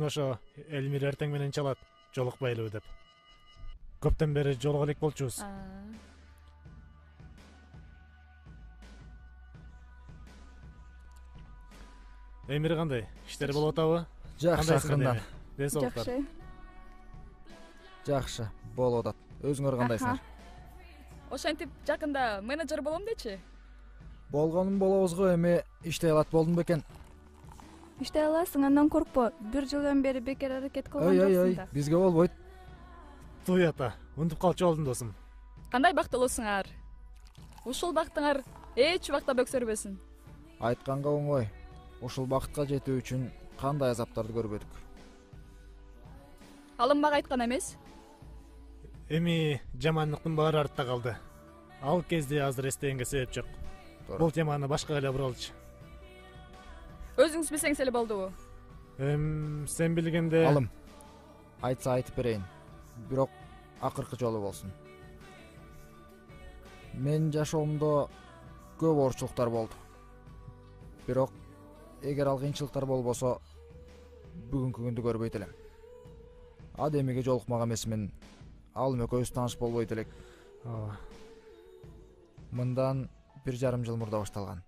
ошо Элмир эртең менен чалат жолукпайлыбы деп. Көптөн бери жолуга элек болчубуз. Эмир кандай? Иштери болуп атабы? Жакшы акырындан. Жакшы. Жакшы болуп атат. Өзүңөр кандайсыңар? Ошентип жакында менеджер болом дечи. Болгонун болобуз го, эми иштей алат болдум бекен. Иштей аласың, андан коркпо. 1 жылдан бери бекер аракет кылган жоксуң да. Бизге болбойт. Туй ата, унутуп калчу болдум досум. Кандай бактылуусуңар? Ушул бактыңар эч убакта бөксөрбөсүн. Айтканга оңой. Ушул бакытка жетүү үчүн кандай азаптарды көрбөдүк. Алым мага айткан эмес. Эми жамандыктын баары артта калды. Ал кезде азыр эстегенге себеп жок. Бул теманы башка эле буралчы. Өзүңүз билсеңиз эле болдубу? Сен билгенде... Алым. Айтса айтып берейин. Бирок акыркы жолу болсун. Мен жашоомдо көп оорчулуктар болду. Бирок эгер ал кыйынчылыктар болбосо, бүгүнкү күндү көрбөйт элем. Адемиге жолукмак эмесмин. Алым экөөбүз тааныш болбойт элек. Мындан 1,5 жыл мурда башталган.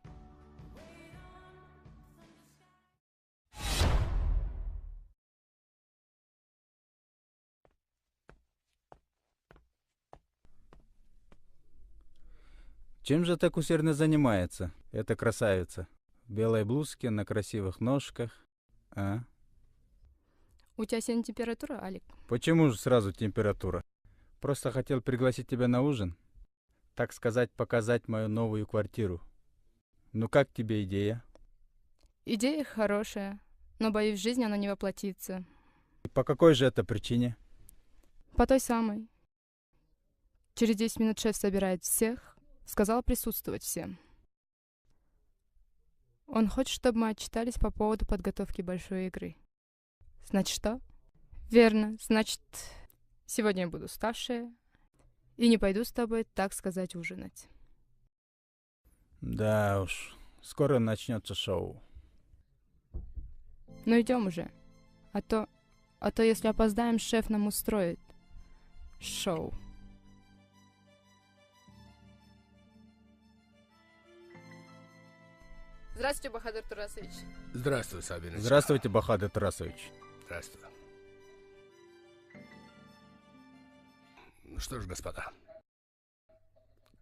Чем же так усердно занимается эта красавица? В белой блузке, на красивых ножках. А? У тебя сегодня температура, Алик? Почему же сразу температура? Просто хотел пригласить тебя на ужин. Так сказать, показать мою новую квартиру. Ну как тебе идея? Идея хорошая, но боюсь, в жизни она не воплотится. И по какой же это причине? По той самой. Через 10 минут шеф собирает всех. Сказал присутствовать всем. Он хочет, чтобы мы отчитались по поводу подготовки большой игры. Значит, что? Верно. Значит, сегодня я буду уставшая и не пойду с тобой, так сказать, ужинать. Да уж, скоро начнется шоу. Ну идем уже. А то если опоздаем, шеф нам устроит шоу. Здравствуйте, Бахадыр Турасович. Здравствуй, Сабиночка. Здравствуйте, Бахадыр Тарасович. Здравствуй. Ну что ж, господа,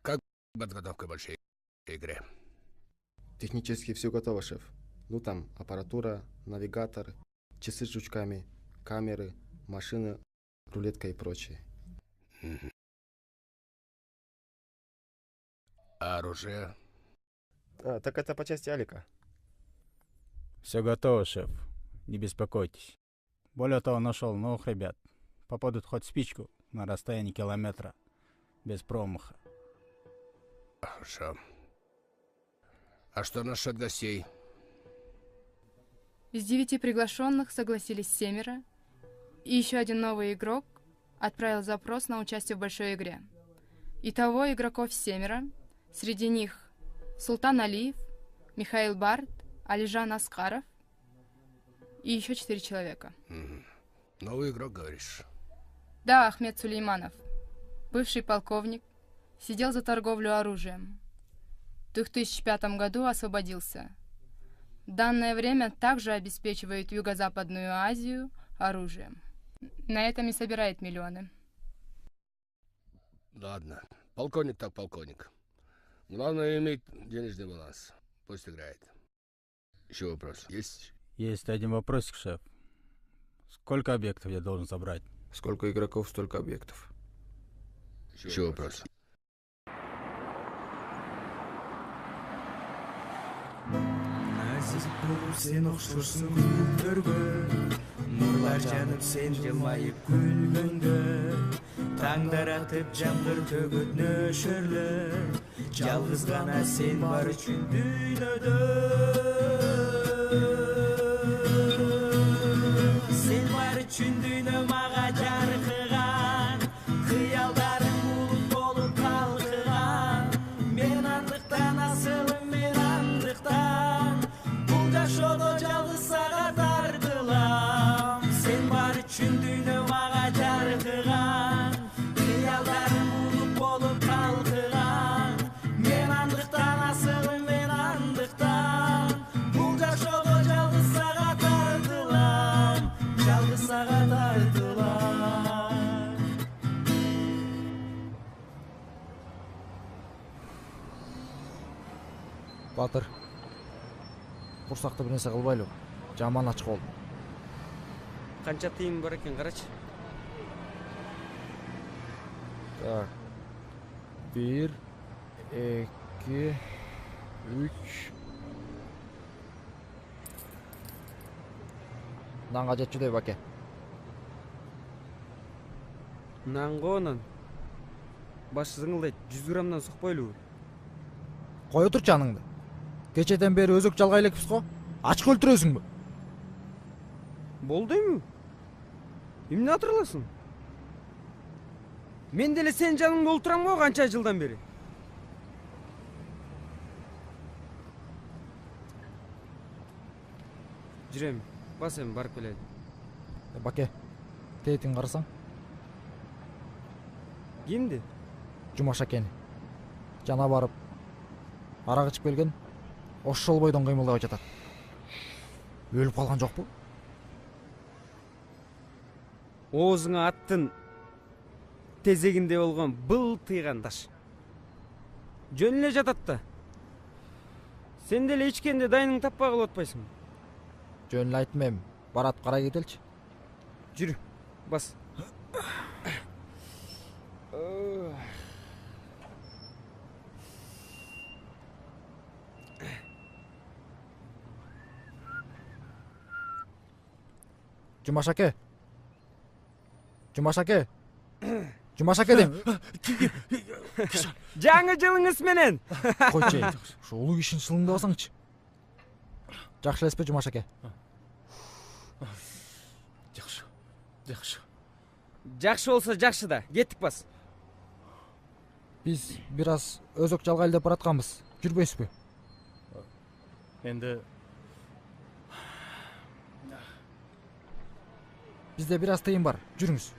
как подготовка большой игре? Технически все готово, шеф. Ну там аппаратура, навигатор, часы с жучками, камеры, машины, рулетка и прочее. А оружие? Так это по части Алика. Все готово, шеф. Не беспокойтесь. Более того, нашел новых ребят. Попадут хоть спичку на расстоянии километра. Без промаха. Хорошо. А что насчет гостей? Из 9 приглашенных согласились 7. И еще один новый игрок отправил запрос на участие в большой игре. Итого игроков 7. Среди них Султан Алиев, Михаил Барт, Алижан Аскаров и еще 4 человека. Новый игрок, говоришь? Да, Ахмед Сулейманов, бывший полковник, сидел за торговлю оружием. В 2005 году освободился. В данное время также обеспечивает Юго-Западную Азию оружием. На этом и собирает миллионы. Ладно, полковник так полковник. Главное иметь денежный баланс. Пусть играет. Еще вопрос есть? Есть один вопросик, шеф. Сколько объектов я должен забрать? Сколько игроков, столько объектов. Еще вопрос? Нәзік болып сен ұқшырсың гүлдерге, нұрлар жанып сен жылмайып күлгенде, таңдар атып жаңбыр төгөт нөшірлі, жалғыз ғана сен бар үшін дүйнөдө. Сен бар үшін дүйнө маға жарқыған, қиялдарың бұлып болып қалқыған, мен андықтан асылым мен андықтан, бұл жашоодо жалғыз сага тартылам. Батыр. Курсакта бир нерсе кылбайлы. Жаман ачык болду. Канча тыйым бар экен карачы. Так. 1, 2, 3. Нанга жетчүдөй баке. Нанго онан. Башы зыңылдайт, 100 граммдан сукпойлубу? Кой отурчу аныңды. Кечеден бери өзөк жалгай элекпиз го. Ачык өлтүрөсүңбү? Болду эми? Эмне атырыласың? Мен деле сен жаныңда олтурам го канча жылдан бери. Жүрем, бас эми барып келели. Баке, теетин карасаң? Кимди? Жумаш акени. Жана барып, арак ичип келген, ошол бойдон кыймылдабай жатат. Өлүп калган жокпу? Оозуңа аттын тезегинде болгон былтыйган таш. Жөн эле жатат да. Сен деле ичкенде дайының таппай калып атпайсың. Жөн эле айттым эми. Барат карай кетелчи. Жүрү, бас. Жумаш аке. Жумаш аке. Жумаш аке дейм. Жаңы жылыңыз менен. Койчу. Ушу улуу кишини сылыңдабасаңчы. Жакшы элеспи Жумаш аке? Жакшы. Жакшы. Жакшы болсо жакшы да. Кеттик бас. Биз бир аз өзөк жалгайлы деп баратканбыз. Жүрбөйсүзбү? Энди Бизде бир аз тыйым бар. Жүрүңүз.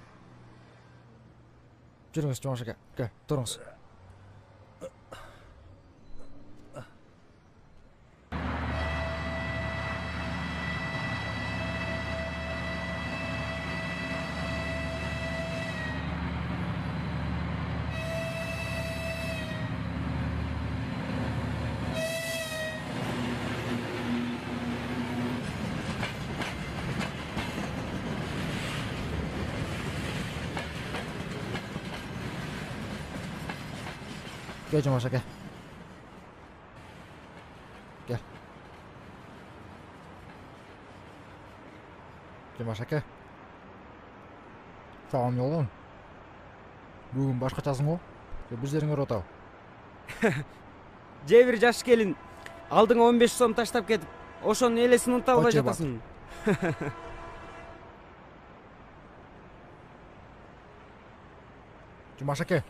Жүрүңүз Жумаш аке. Кел, туруңуз. Gel Jumаш аке. Gel. Жумаш аке. Сагам жолгон. Бүгүн башкачасың го. Бир жериңе ротабы. Же бир жаш келин алдыңа 15 сом таштап кетип, ошонун элесин унута албай Оче жатасың. Жумаш аке.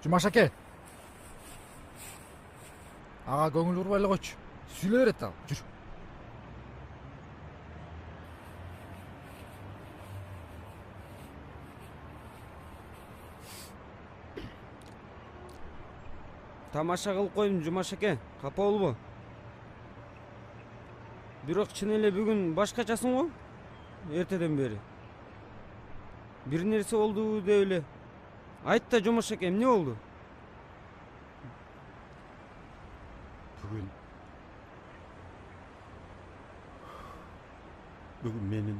Жумаш аке. Ага көңүл урбай эле койчу. Сүйлөй берет ал. Жүр. Тамаша кылып койдум Жумаш аке, капа болбо. Бирок чын эле бүгүн башкачасың го? Эртеден бери. Бир нерсе болду деп эле. Айт да Жумаш аке, эмне болду? Бүгүн менин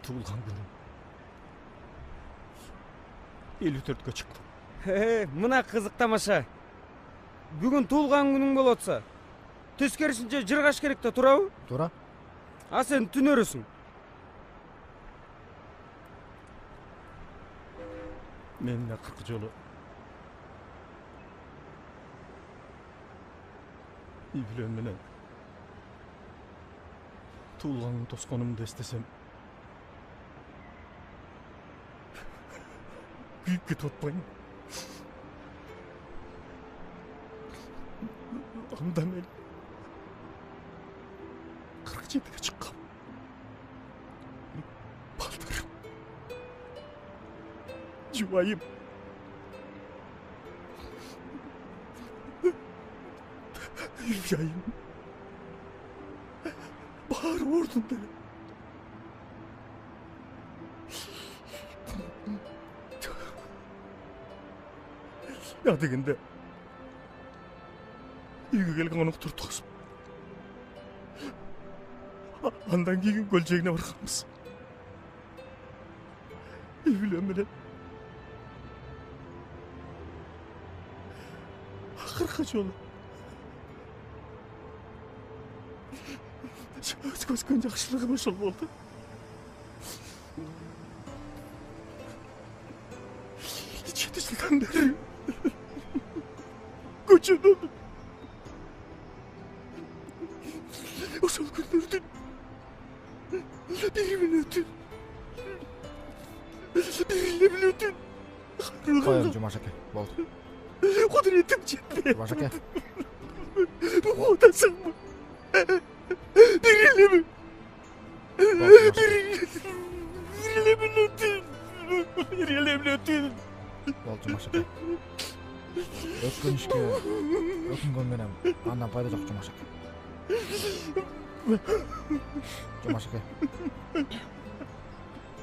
туулган күнүм. 54-кө чыктым. Мына кызык тамаша. Бүгүн туулган күнүң болуп атса, тескерисинче жыргаш керек да, турабы? Тура. А сен түнөрөсүң. Мен акыркы жолу Ибилен менен туулганын тосконумду эстесем, күйүп кетип атпайм. Анда мен 47-ге чыккам. Балдарым, жубайым, үй-жайым баары ордунда эле. Я дегенде үйгө келген конокторду тосуп андан кийин көл жээгине барганбыз. Үй бүлөм менен акыркы жолу өткөзгөн жакшылыгым ошол болду. Жети жылдан бери көчөдөн ошол күндөрдүн бир мүнөтүн Коем, Жумаш аке, болду. кудуретим жетпей Жумаш аке, отасыңбы бир эле мүнөтүн болду Жумаш аке. Өткөн ишке өкүнгөн менен андан пайда жок, Жумаш аке. Жумаш аке.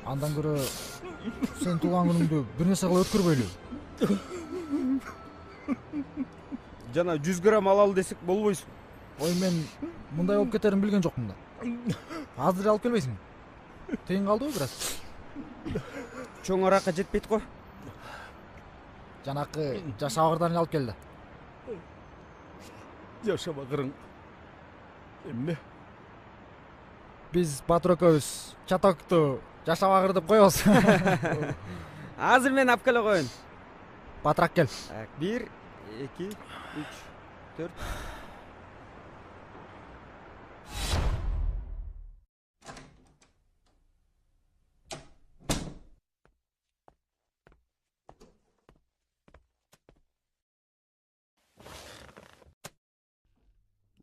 Андан көрө сен туулган күнүңдү бир нерсе кылып өткөрбөйлү. Жана 100 грамм алалы десек болбойсуң. Ой, мен мындай болуп кетерин билген жокмун да. Азыр алып келбейсиң? Тыйын калдыбы бир аз? Чоң аракка жетпейт го. Жанакы жашабагырдан алып келди. Жашабагырың эмне? Биз Батыр экөөбүз чатокту жашабагыр деп коебуз. Азыр мен алып келе коеюн. Батыраак кел. 1, 2, 3, 4.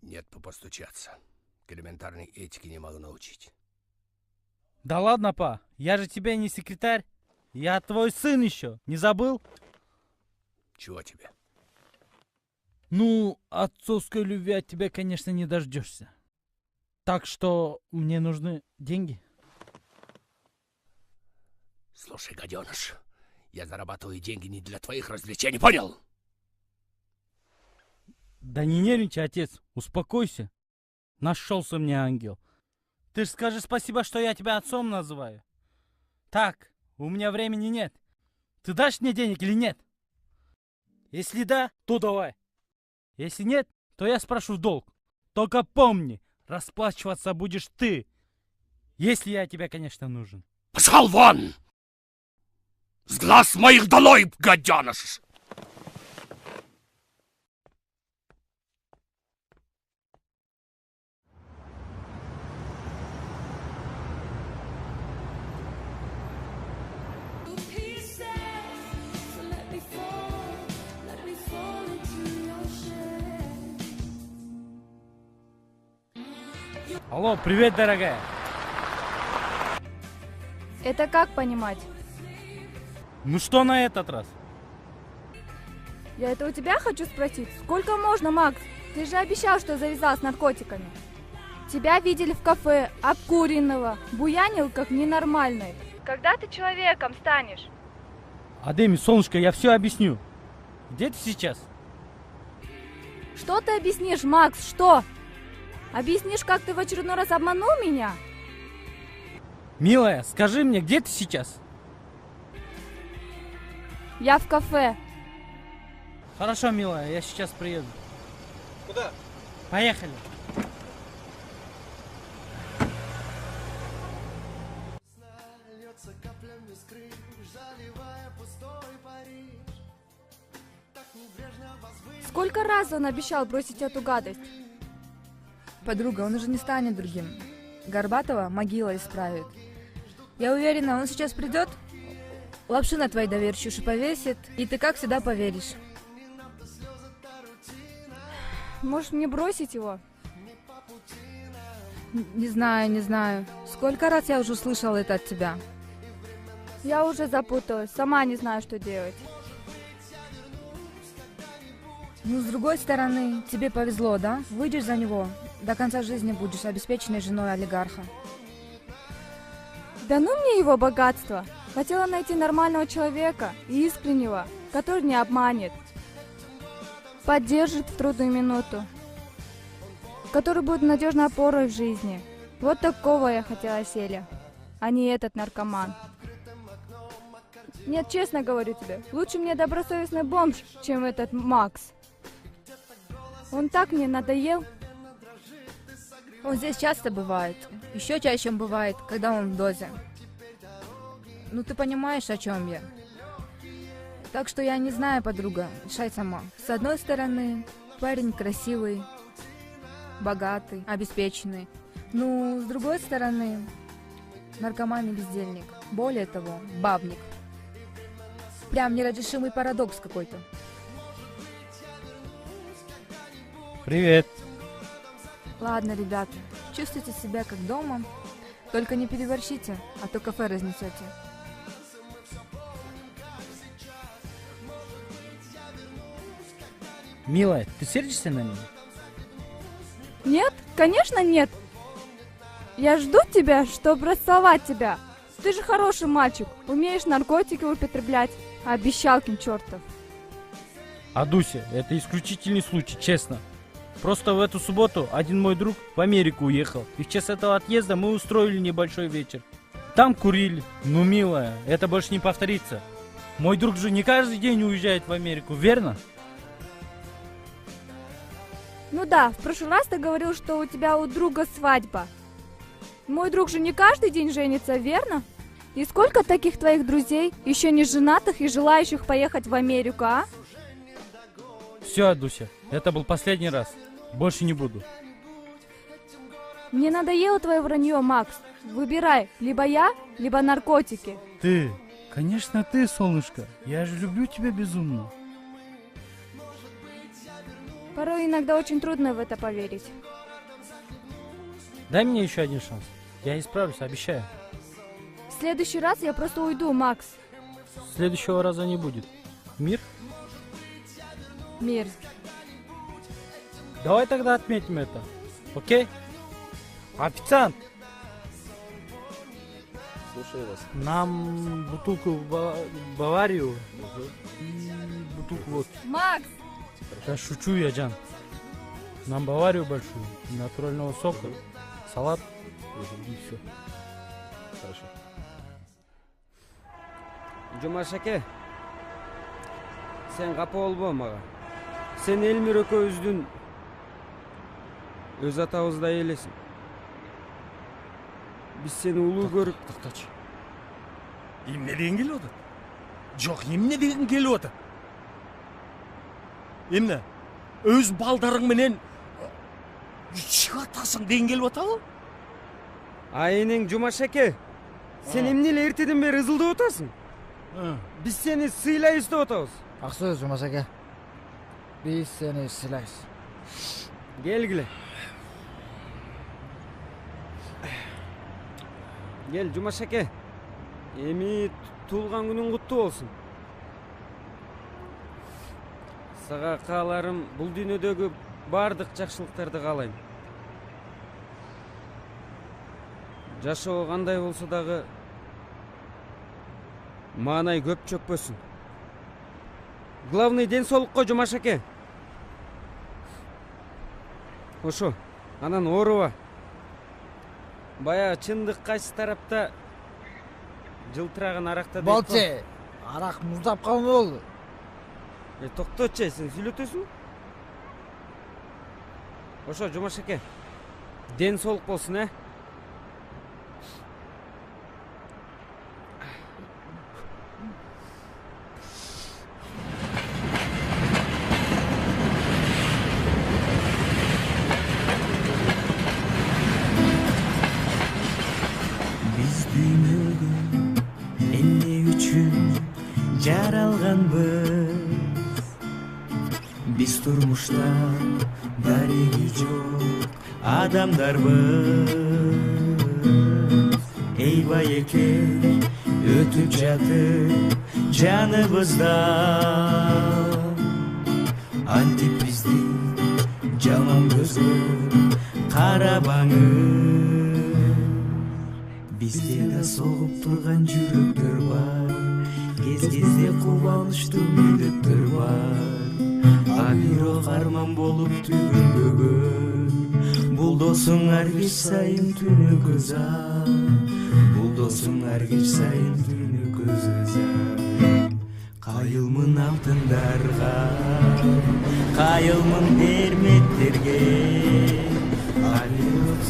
Нет бы постучаться. К элементарной этике не могу научить. Да ладно, па, я же тебе не секретарь. Я твой сын еще, не забыл? Чего тебе? Ну, отцовской любви от тебя, конечно, не дождешься. Так что мне нужны деньги. Слушай, гаденыш, я зарабатываю деньги не для твоих развлечений, понял? Да не нервничай, отец, успокойся. Нашелся мне ангел. Ты же скажи спасибо, что я тебя отцом называю. Так, у меня времени нет. Ты дашь мне денег или нет? Если да, то давай. Если нет, то я спрошу в долг. Только помни, расплачиваться будешь ты. Если я тебе, конечно, нужен. Пошел вон! С глаз моих долой, гаденыш! Алло, привет, дорогая. Это как понимать? Ну что на этот раз? Я это у тебя хочу спросить. Сколько можно, Макс? Ты же обещал, что завязал с наркотиками. Тебя видели в кафе, обкуренного, буянил как ненормальный. Когда ты человеком станешь? Адеми, солнышко, я все объясню. Где ты сейчас? Что ты объяснишь, Макс, что? Объяснишь, как ты в очередной раз обманул меня? Милая, скажи мне, где ты сейчас? Я в кафе. Хорошо, милая, я сейчас приеду. Куда? Поехали. Сколько раз он обещал бросить эту гадость? Подруга, он уже не станет другим. Горбатова могила исправит. Я уверена, он сейчас придет, лапшу на твои доверчивые уши повесит, и ты как всегда поверишь. Может, мне бросить его? Не знаю, не знаю. Сколько раз я уже услышала это от тебя? Я уже запуталась, сама не знаю, что делать. Ну, с другой стороны, тебе повезло, да? Выйдешь за него, до конца жизни будешь обеспеченной женой олигарха. Да ну мне его богатство. Хотела найти нормального человека, искреннего, который не обманет. поддержит в трудную минуту, который будет надежной опорой в жизни. Вот такого я хотела Селя, а не этот наркоман. Нет, честно говорю тебе, лучше мне добросовестный бомж, чем этот Макс. Он так мне надоел. Он здесь часто бывает. Еще чаще он бывает, когда он в дозе. Ну ты понимаешь, о чем я. Так что я не знаю, подруга, решай сама. С одной стороны, парень красивый, богатый, обеспеченный. Ну, с другой стороны, наркоман и бездельник. Более того, бабник. Прям неразрешимый парадокс какой-то. Привет. Ладно, ребята, чувствуйте себя как дома. Только не переборщите, а то кафе разнесете. Милая, ты сердишься на меня? Нет, конечно нет. Я жду тебя, чтобы расцеловать тебя. Ты же хороший мальчик, умеешь наркотики употреблять. Обещалкин чертов. Адуся, это исключительный случай, честно. Просто в эту субботу один мой друг в Америку уехал. И в честь этого отъезда мы устроили небольшой вечер. Там курили. Ну, милая, это больше не повторится. Мой друг же не каждый день уезжает в Америку, верно? Ну да, в прошлый раз ты говорил, что у тебя у друга свадьба. Мой друг же не каждый день женится, верно? И сколько таких твоих друзей, еще не женатых и желающих поехать в Америку, а? Все, Адуся, это был последний раз. Больше не буду. Мне надоело твое вранье, Макс. Выбирай, либо я, либо наркотики. Ты, конечно ты, солнышко. Я же люблю тебя безумно. Порой иногда очень трудно в это поверить. Дай мне еще один шанс. Я исправлюсь, обещаю. В следующий раз я просто уйду, Макс. Следующего раза не будет. Мир? Мир. Давай тогда отметим это. Окей? Официант! Слушаю вас. Нам бутылку Баварию и бутылку водки. Макс! Да шучу я, Джан. Нам Баварию большую, натурального сока, салат и все. Хорошо. Жумаш аке, сен капа болбо мага. Сен Элмир экөөбүздүн өз атабыздай элесиң. Биз сени улуу көрүп... Токточу. Эмне деген келип атат? Жок, эмне деген келип атат? Эмне? Өз балдарың менен чыгып атасың деген келип атабы? Айнең Жумаш аке, сен эмне эле эртеден бери ызылдап атасың? Биз сени сыйлайбыз деп атабыз. Ак сөз, Жумаш аке. Биз сени сыйлайбыз. Келгиле. Кел, Жумаш аке. Эми туулган күнүң куттуу болсун. Сага кааларым бул дүйнөдөгү бардык жакшылыктарды каалайм. Жашоо кандай болсо дагы маанай көп чөкпөсүн. Главный ден соолукко, Жумаш аке. Ошо, анан ооруба. Баягы чындык кайсы тарапта жылтыраган аракта дейт. Болчу, арак муздап калма болду. Токточу, сен сүйлөтөсүң? Ошо, Жумаш аке. Ден соолук болсун, Biz dünyaga emne üçün jaralganbız. Biz turmuşta daregi jok adamdarбыз. Eyvay eker ötüp жатып жаныбыздан. Антип бизди жаман көзгө карабаңыз. Бизде да соғып турган жүрөктөр бар. Кез-кезде кубанычтуу мүнөттөр бар. А бирок жаман болуп түгүнбөгөн. Бул досуң ар кеч сайын түнү көз бул досуң ар кеч сайын түнү көз Кайылмын алтындарга, кайылмын берметтерге, алып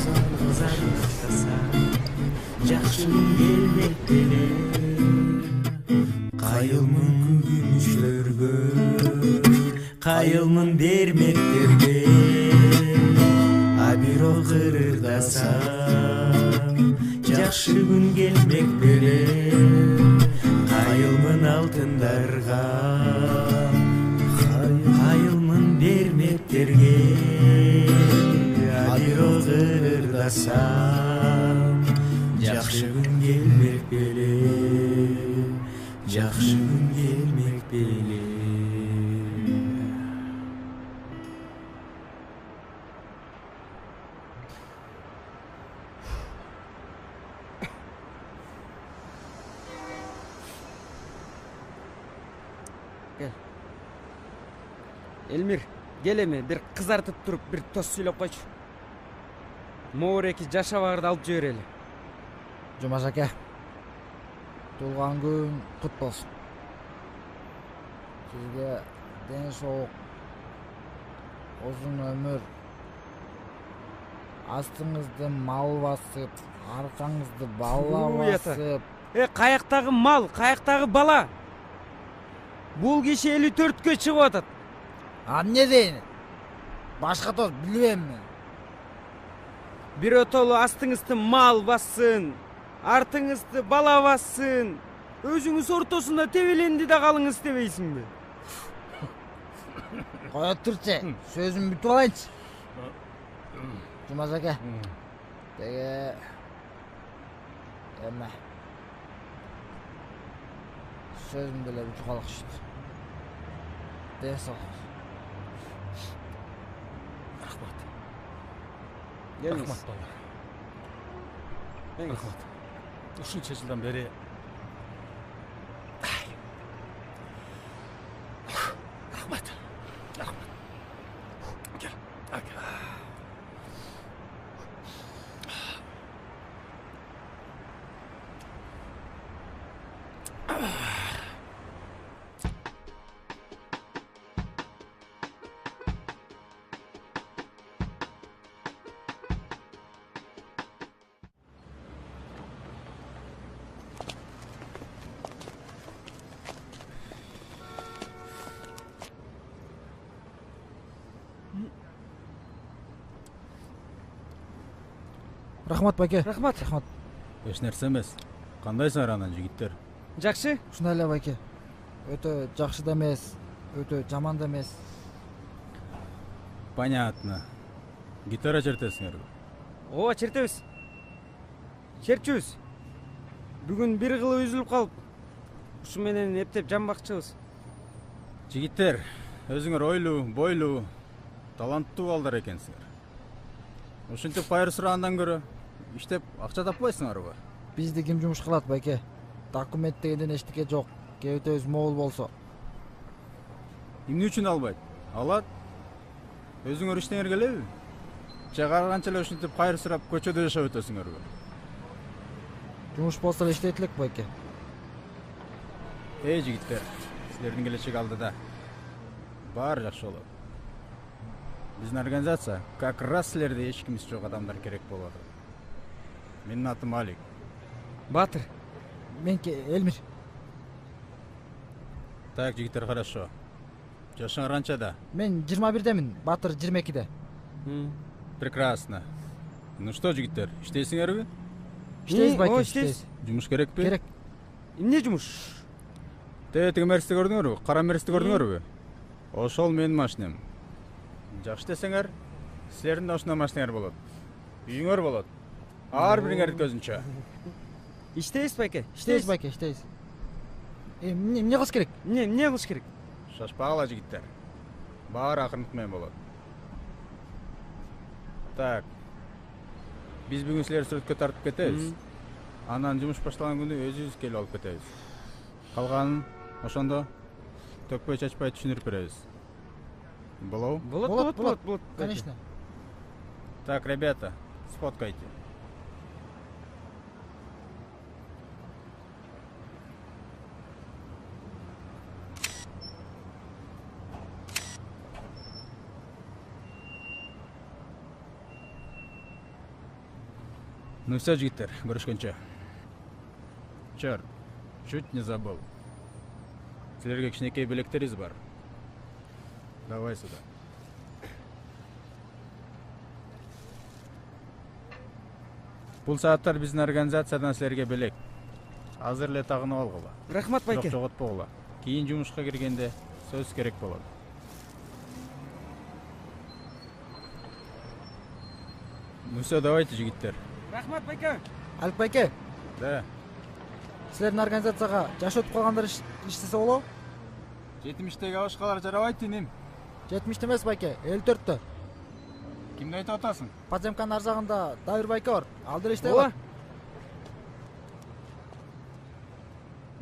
саргызарсаса, жакшы күн келбек беле. Кайылмын күгүнүчлөргө, кайылмын берметтерге, а бирок ырырдасам, жакшы күн келбек беле. Кайылмын алтындарга, кайылмын берметтерге, а бирок ырырдасам, жакшы күн келмек беле, жакшы күн келмек беле. Элмир, кел эми бир кызартып туруп бир тост сүйлөп койчу. Могур эки жашабарды алып жиберели. Жумаш аке, туулган күн кут болсун. Сизге ден соолук, узун өмүр, астыңызды мал басып, аркаңызды бала басып. Каяктагы мал, каяктагы бала? Бул киши 54-кө чыгып атат. Не дейін? Башка тост билбейм мен. Биротолу астыңызды мал бассын, артыңызды бала бассын. Өзүңүз ортосунда тебеленди да калыңыз дебейсиңби? Кое турчу, сөзүмдү бүтүп алайынчы. Жумаш аке. Деге эме сөзүмдү эле бүтүп калыкчы. Ден соолук. Рахмат балдар. Рахмат. Ушунча жылдан бери рахмат. Рахмат. Кел. Рахмат байке. Рахмат. Рахмат. Эч нерсе эмес. Кандайсыңар анан жигиттер? Жакшы. Ушундай эле байке. Өтө жакшы да эмес, өтө жаман да эмес. Понятно. Гитара чертесиңерби? Ооба, чертебиз. Чертчүбүз. Бүгүн бир кылы үзүлүп калып, ушу менен эптеп жамбакчыбыз. Жигиттер, өзүңөр ойлуу, бойлуу, таланттуу балдар экенсиңер. Ушинтип кайыр сурагандан көрө иштеп акча таппайсыңарбы? Бизди ким жумуш кылат байке? Документ дегенден эчтеке жок. Кебетебиз могул болсо. Эмне үчүн албайт? Алат. Өзүңөр иштеңер келеби? Же караганча эле ушинтип кайыр сурап көчөдө жашап өтөсүңөрбү? Жумуш болсо эле иштейт элек байке. Жигиттер, силердин келечеги алдыда. Баары жакшы болот. Биздин организация как раз силерде эч кимиси жок адамдар керек болот. Менин атым Алик. Батыр. Меники Элмир. Так, жигиттер, хорошо. Жашыңар канчада? Мен 21-демин, Батыр 22-де. Прекрасно. Ну что, жигиттер, иштейсиңерби? Иштейбиз байке, иштейбиз. Жумуш керекпи? Керек. Эмне жумуш? Тиги мерсти көрдүңөрбү? Кара мерсти көрдүңөрбү? Ошол менин машинем. Жакшы десеңер, силердин да ушундай машинеңер болот. Үйүңөр болот. Ар бириңердин көзүнчө. Иштейбиз байке, иштейбиз байке, иштейбиз. Эмне кылыш керек? Эмне кылыш керек? Шашпагыла, жигиттер. Баары акырындык менен болот. Так. Биз бүгүн силерди сүрөткө тартып кетебиз. Анан жумуш башталган күнү өзүбүз келип алып кетебиз. Калганын ошондо төкпөй чачпай түшүндүрүп беребиз. Было? Болот, конечно. Так, ребята, сфоткайте. Ну все, жігіттер, көрішкенше. Черт, чуть не забыл. Сілерге кішінекей білектеріз бар. Давай сюда. Бұл сааттар біздің организациядан сілерге білек. Азыр эле тагынып алгыла. Рахмат, байке. Жоқ жоготпогула. Кийин жумушка киргенде сөз керек болот. Ну все, давайте, жигиттер. Рахмат, байке. Алик байке, Да. силердин организацияга жаш өтүп калгандар иштесе болобу? 70-теги абашкалар жарабайт иним. 70 эмес байке, 54-тө. Кимди айтып атасың? Подземканын ар жагында Дайыр байке бар. Ал деле иштей алат.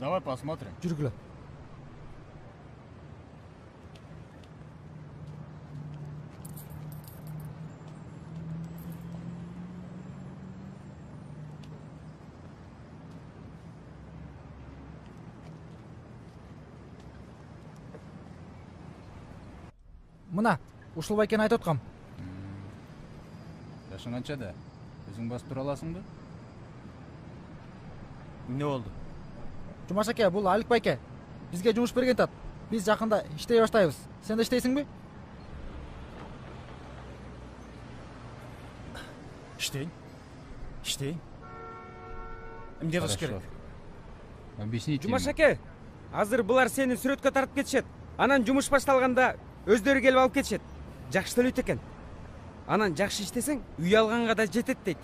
Давай посмотрим. Жүргүлө. Мына, ушул байкени айтып аткам. Жашың канча да? Өзүң басып тура аласыңбы? Не болду? Жумаш аке, бул Алик байке. Бизге жумуш берген тат. Биз жакында иштей баштайбыз. Сен да иштейсиңби? Иштейин. Эмне кылыш керек? Объясните. Жумаш аке, азыр булар сени сүрөткө тартып кетишет. Анан жумуш башталганда өздөрү келип алып кетишет. Жакшы төлөйт экен. Анан жакшы иштесең, үй алганга да жетет дейт.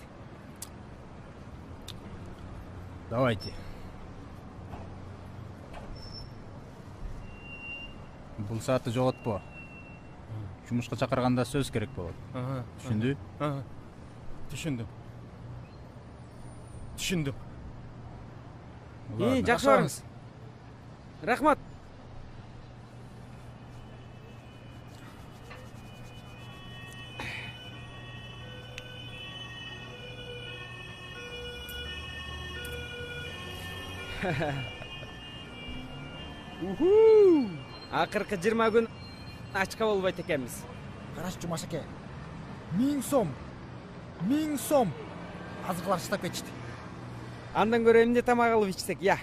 Давайте. Бул саатты жоготпо. Жумушка чакырганда сөз керек болот. Түшүндү? Түшүндүм. Түшүндүм. Жакшы барыңыз. Рахмат. Акыркы 20 күн ачка болбойт экенбиз. Караш Жумаш аке. 1000 сом. 1000 сом. Азырлар штап кетишти. Андан көрө эмне тамак алып ичсек, я.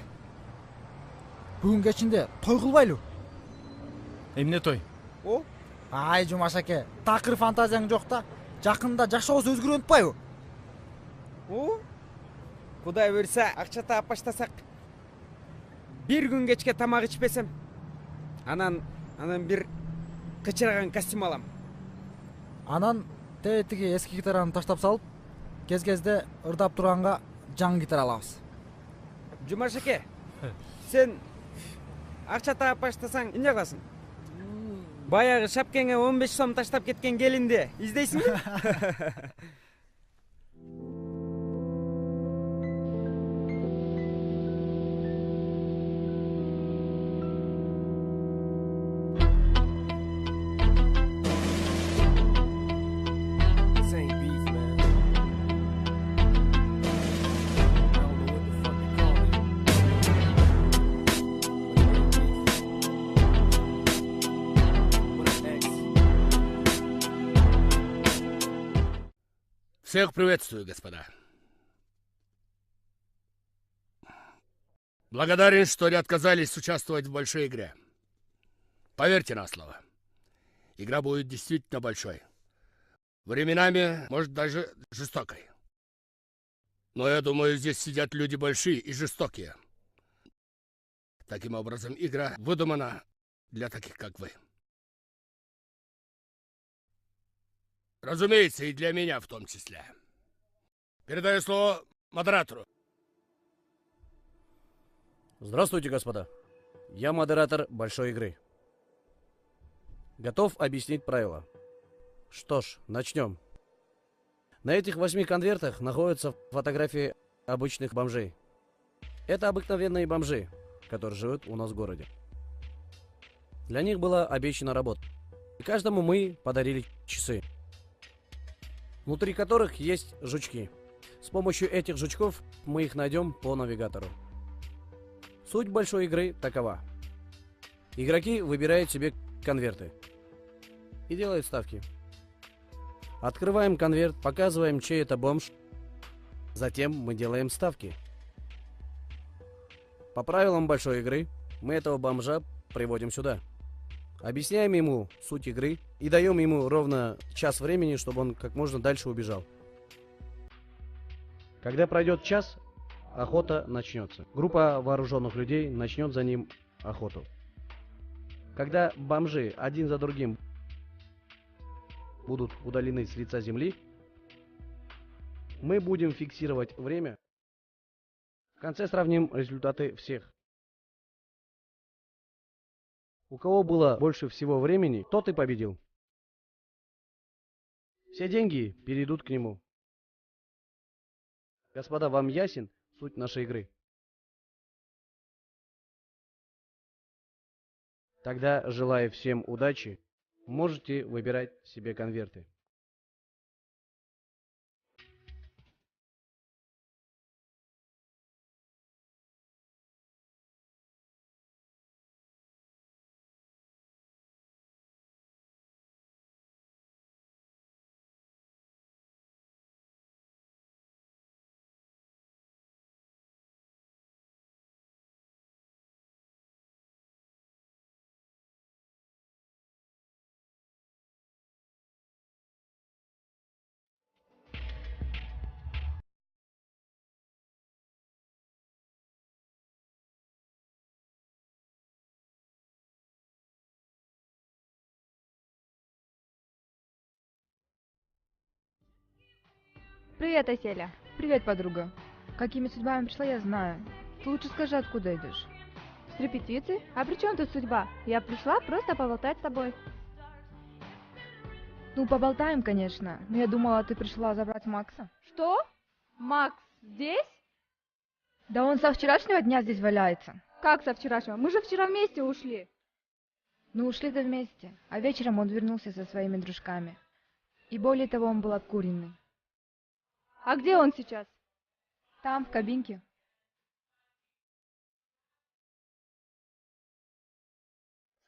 Бүгүн кечинде той кылбайлы? Эмне той? О? Ай Жумаш аке, такыр фантазияң жок да. Жакында жашообуз өзгөрүп атпайбы? О? Кудай буйрса, акча таап баштасак. Bir gün кечке тамак ичпесем, анан бир кычыраган костюм алам. Анан тиги эски гитараны таштап салып, кез-кезде ырдап турганга жаңы гитара алабыз. Жумаш аке, сен акча таап баштасаң эмне кыласың? Баягы шапкеңе 15 сом таштап кеткен келинди издейсиңби? Всех приветствую, господа. Благодарен, что не отказались участвовать в большой игре. Поверьте на слово. Игра будет действительно большой. Временами, может, даже жестокой. Но я думаю, здесь сидят люди большие и жестокие. Таким образом, игра выдумана для таких, как вы. Разумеется, и для меня в том числе. Передаю слово модератору. Здравствуйте, господа. Я модератор большой игры. Готов объяснить правила. Что ж, начнем. На этих 8 конвертах находятся фотографии обычных бомжей. Это обыкновенные бомжи, которые живут у нас в городе. Для них была обещана работа. И каждому мы подарили часы, внутри которых есть жучки. С помощью этих жучков мы их найдем по навигатору. Суть большой игры такова. Игроки выбирают себе конверты и делают ставки. Открываем конверт, показываем, чей это бомж. Затем мы делаем ставки. По правилам большой игры мы этого бомжа приводим сюда. Объясняем ему суть игры и даем ему ровно час времени, чтобы он как можно дальше убежал. Когда пройдет час, охота начнется. Группа вооруженных людей начнет за ним охоту. Когда бомжи один за другим будут удалены с лица земли, мы будем фиксировать время. В конце сравним результаты всех. У кого было больше всего времени, тот и победил. Все деньги перейдут к нему. Господа, вам ясен суть нашей игры? Тогда желаю всем удачи. Можете выбирать себе конверты. Привет, Оселя. Привет, подруга. Какими судьбами пришла, я знаю. Ты лучше скажи, откуда идешь? С репетиции? А при чем тут судьба? Я пришла просто поболтать с тобой. Ну, поболтаем, конечно. Но я думала, ты пришла забрать Макса. Что? Макс здесь? Да он со вчерашнего дня здесь валяется. Как со вчерашнего? Мы же вчера вместе ушли. Ну, ушли-то вместе. А вечером он вернулся со своими дружками. И более того, он был обкуренный. А где он сейчас? Там, в кабинке.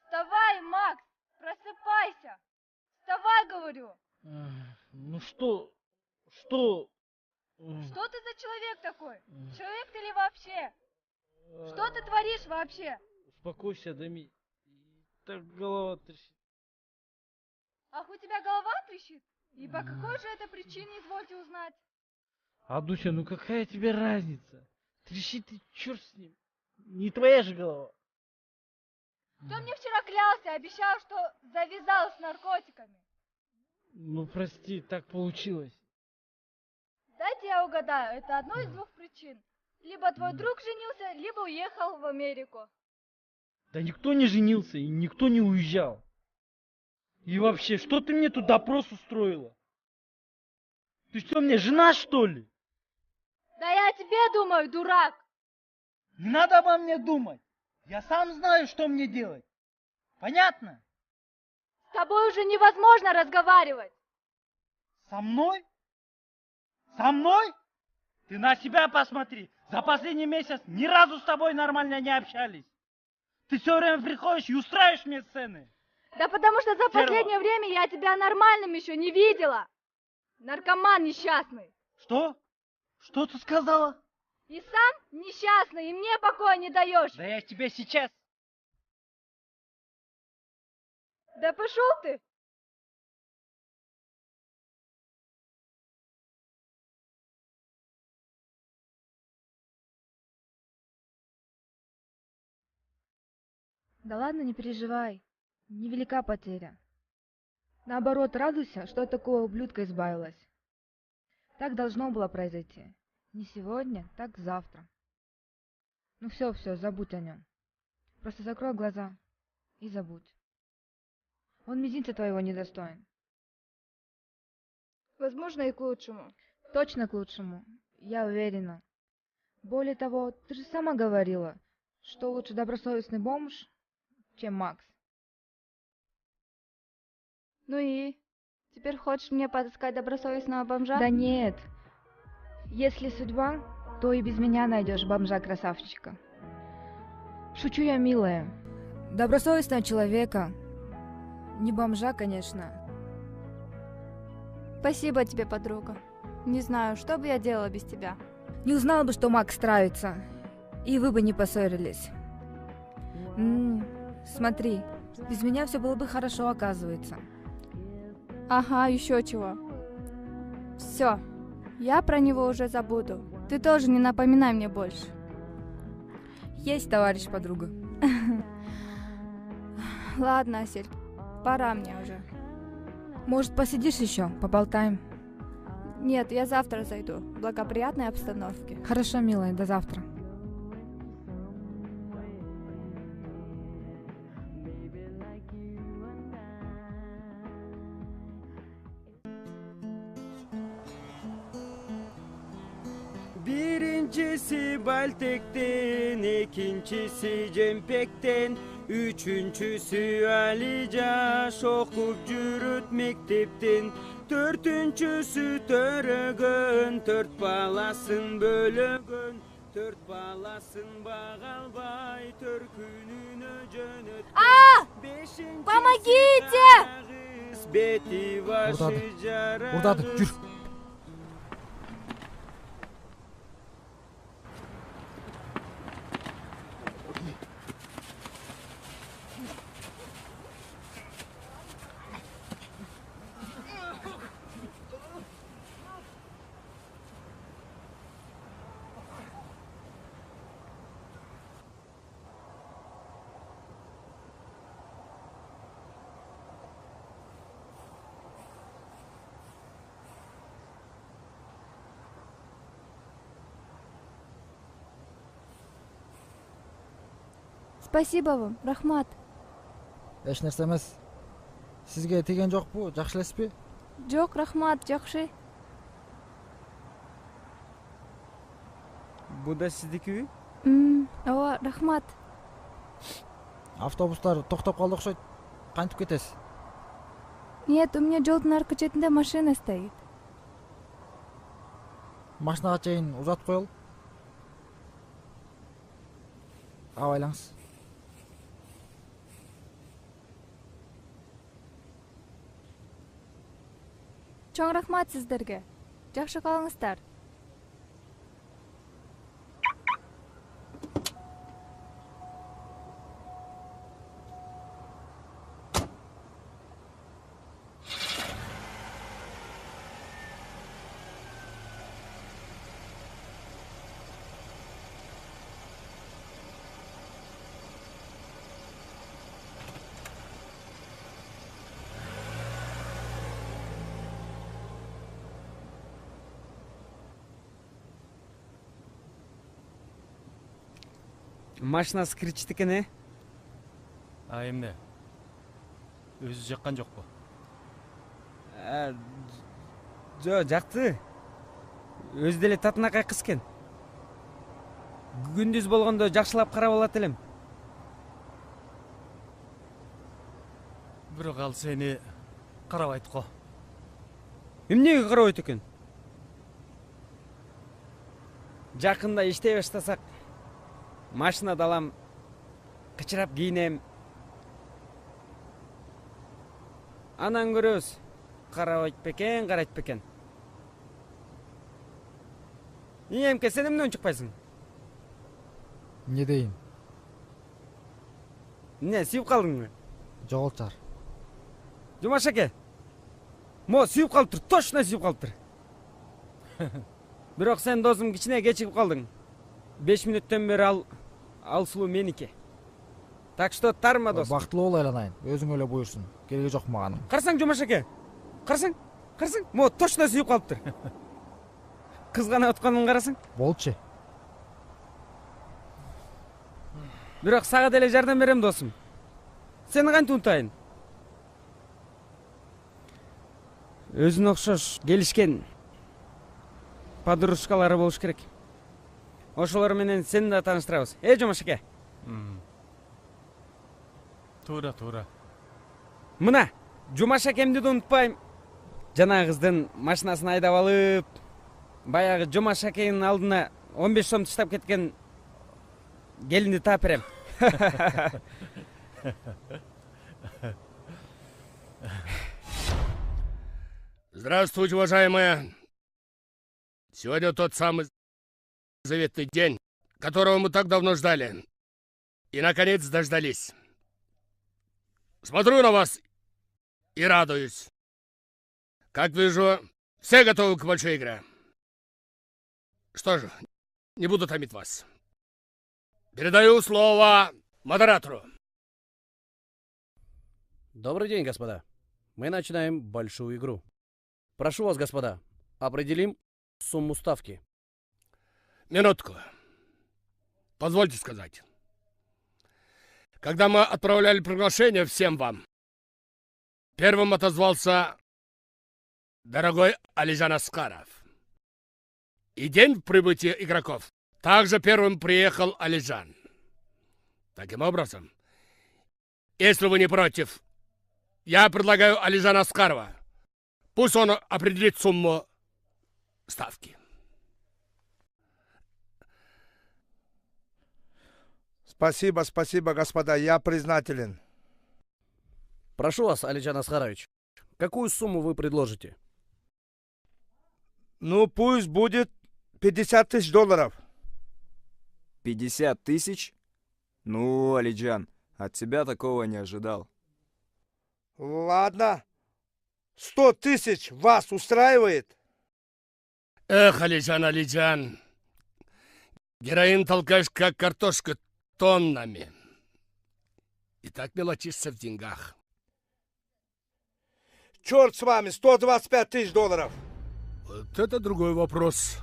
Вставай, Макс! Просыпайся! Вставай, говорю! Ну что? Что? Что ты за человек такой? Человек ты ли вообще? Что ты творишь вообще? Успокойся, Дами. Так голова трясет. Ах, у тебя голова трещит? И по какой же это причине, извольте узнать? А, Дуся, ну какая тебе разница? Трещит ты, черт с ним. Не твоя же голова. Кто мне вчера клялся, обещал, что завязал с наркотиками? Ну, прости, так получилось. Дайте я угадаю, это одно из двух причин. Либо твой друг женился, либо уехал в Америку. Да никто не женился и никто не уезжал. И вообще, что ты мне тут допрос устроила? Ты что, мне жена, что ли? Да я о тебе думаю, дурак! Не надо обо мне думать. Я сам знаю, что мне делать. Понятно? С тобой уже невозможно разговаривать. Со мной? Со мной? Ты на себя посмотри. За последний месяц ни разу с тобой нормально не общались. Ты все время приходишь и устраиваешь мне сцены. Да потому что за Стерва. последнее время я тебя нормальным еще не видела. Наркоман несчастный. Что? Что ты сказала? И сам несчастный, и мне покоя не даешь. Да я тебе сейчас. Да пошел ты. Да ладно, не переживай. Невелика потеря. Наоборот, радуйся, что от такого ублюдка избавилась. Так должно было произойти. Не сегодня, так завтра. Ну все, забудь о нем. Просто закрой глаза и забудь. Он мизинца твоего недостоин. Возможно, и к лучшему. Точно к лучшему, я уверена. Более того, ты же сама говорила, что лучше добросовестный бомж, чем Макс. Ну и? Теперь хочешь мне подыскать добросовестного бомжа? Да нет. Если судьба, то и без меня найдешь бомжа-красавчика. Шучу я, милая. Добросовестного человека. Не бомжа, конечно. Спасибо тебе, подруга. Не знаю, что бы я делала без тебя. Не узнала бы, что Макс нравится. И вы бы не поссорились. Смотри, без меня все было бы хорошо, оказывается. Ага, еще чего. Все, я про него уже забуду. Ты тоже не напоминай мне больше. Есть, товарищ подруга. Ладно, Асель, пора мне уже. Может, посидишь еще, поболтаем? Нет, я завтра зайду, в благоприятной обстановке. Хорошо, милая, до завтра. Birincisi Baltek'ten, ikincisi Cempek'ten, üçüncüsü Alicaş okup жүрüt mektepten, dördüncüsü Törөгөн, dört balasın bölөгөн, dört balasın bağalbay, törkününө жөнөткөн. Помогите! Бети başı жаралып. Урдады, жүр. Спасибо вам, рахмат. Эч нерсе эмес. Сизге тийген жокпу? Жакшы элесизби? Жок, рахмат, жакшы. Бу да сиздикиби? Ооба, рахмат. Автобустар токтоп калды окшойт. Кантип кетесиз? Нет, у меня жолдун аркы четинде машина стоит. Машинага чейин узатып коелу. Абайлаңыз. Чоң рахмат сиздерге. Жакшы калыңыздар. Машинасы кирчит экен, э? А эмне? Өзү жаккан жокпу? Жо, жакты. Өзү деле татынакай кыз экен. Күндүз болгондо жакшылап карап алат элем. Бирок ал сени карабайт го. Эмнеге карабайт экен? Жакында иштей баштасак, машинада алам, кычырап кийинем. Анан көрөбүз, карабайт бекен, карайт бекен. Эмке, сен эмне унчукпайсың? Не дейин? Не, сүйүп калдыңбы? Жок чар. Жумаш эке. Мо сүйүп калыптыр, точно сүйүп калыптыр. Бирок сен досум кичине кечигип калдың. 5 мүнөттөн бери ал сулуу меники. Так что тарма дос. Бактылуу бол айланайын. Өзүң эле буйрсун. Кереги жок мага. Карасаң Жумаш эке. Карасаң? Мо точно сүйүп калыптыр. Кызганып атканын карасаң? Болчу. Бирок сага деле жардам берем досум. Сени кантип унутайын? Өзүнө окшош келишкен подружкалары болуш керек. Ошолор менен сени да тааныштырабыз. Жумаш эке. Туура. Мына, Жумаш акемди да унутпайм. Жана кыздын машинасын айдап алып, баягы Жумаш акенин алдына 15 сом таштап кеткен келинди таап берем. Здравствуйте, уважаемые. Сегодня тот самый заветный день, которого мы так давно ждали. И, наконец, дождались. Смотрю на вас и радуюсь. Как вижу, все готовы к большой игре. Что же, не буду томить вас. Передаю слово модератору. Добрый день, господа. Мы начинаем большую игру. Прошу вас, господа, определим сумму ставки. Минутку. Позвольте сказать. Когда мы отправляли приглашение всем вам, первым отозвался дорогой Алижан Аскаров. И день прибытия игроков также первым приехал Алижан. Таким образом, если вы не против, я предлагаю Алижана Аскарова. Пусть он определит сумму ставки. Спасибо, спасибо, господа, я признателен. Прошу вас, Алиджан Асхарович, какую сумму вы предложите? Ну, пусть будет 50 тысяч долларов. 50 тысяч? Ну, Алиджан, от тебя такого не ожидал. Ладно. 100 тысяч вас устраивает? Эх, Алиджан. Героин толкаешь, как картошка, тоннами. И так мелочишься в деньгах. Черт с вами, 125 тысяч долларов. Вот это другой вопрос.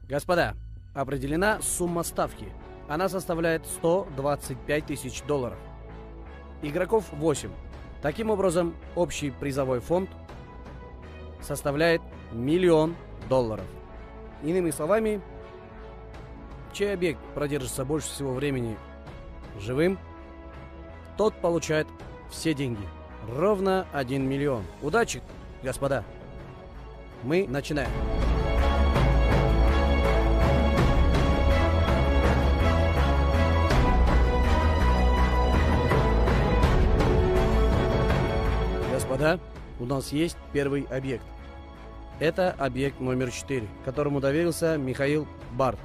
Господа, определена сумма ставки. Она составляет 125 тысяч долларов. Игроков 8. Таким образом, общий призовой фонд составляет $1 000 000. Иными словами, чей объект продержится больше всего времени живым, тот получает все деньги. Ровно 1 миллион. Удачи, господа. Мы начинаем. Господа, у нас есть первый объект. Это объект номер 4, которому доверился Михаил Барт.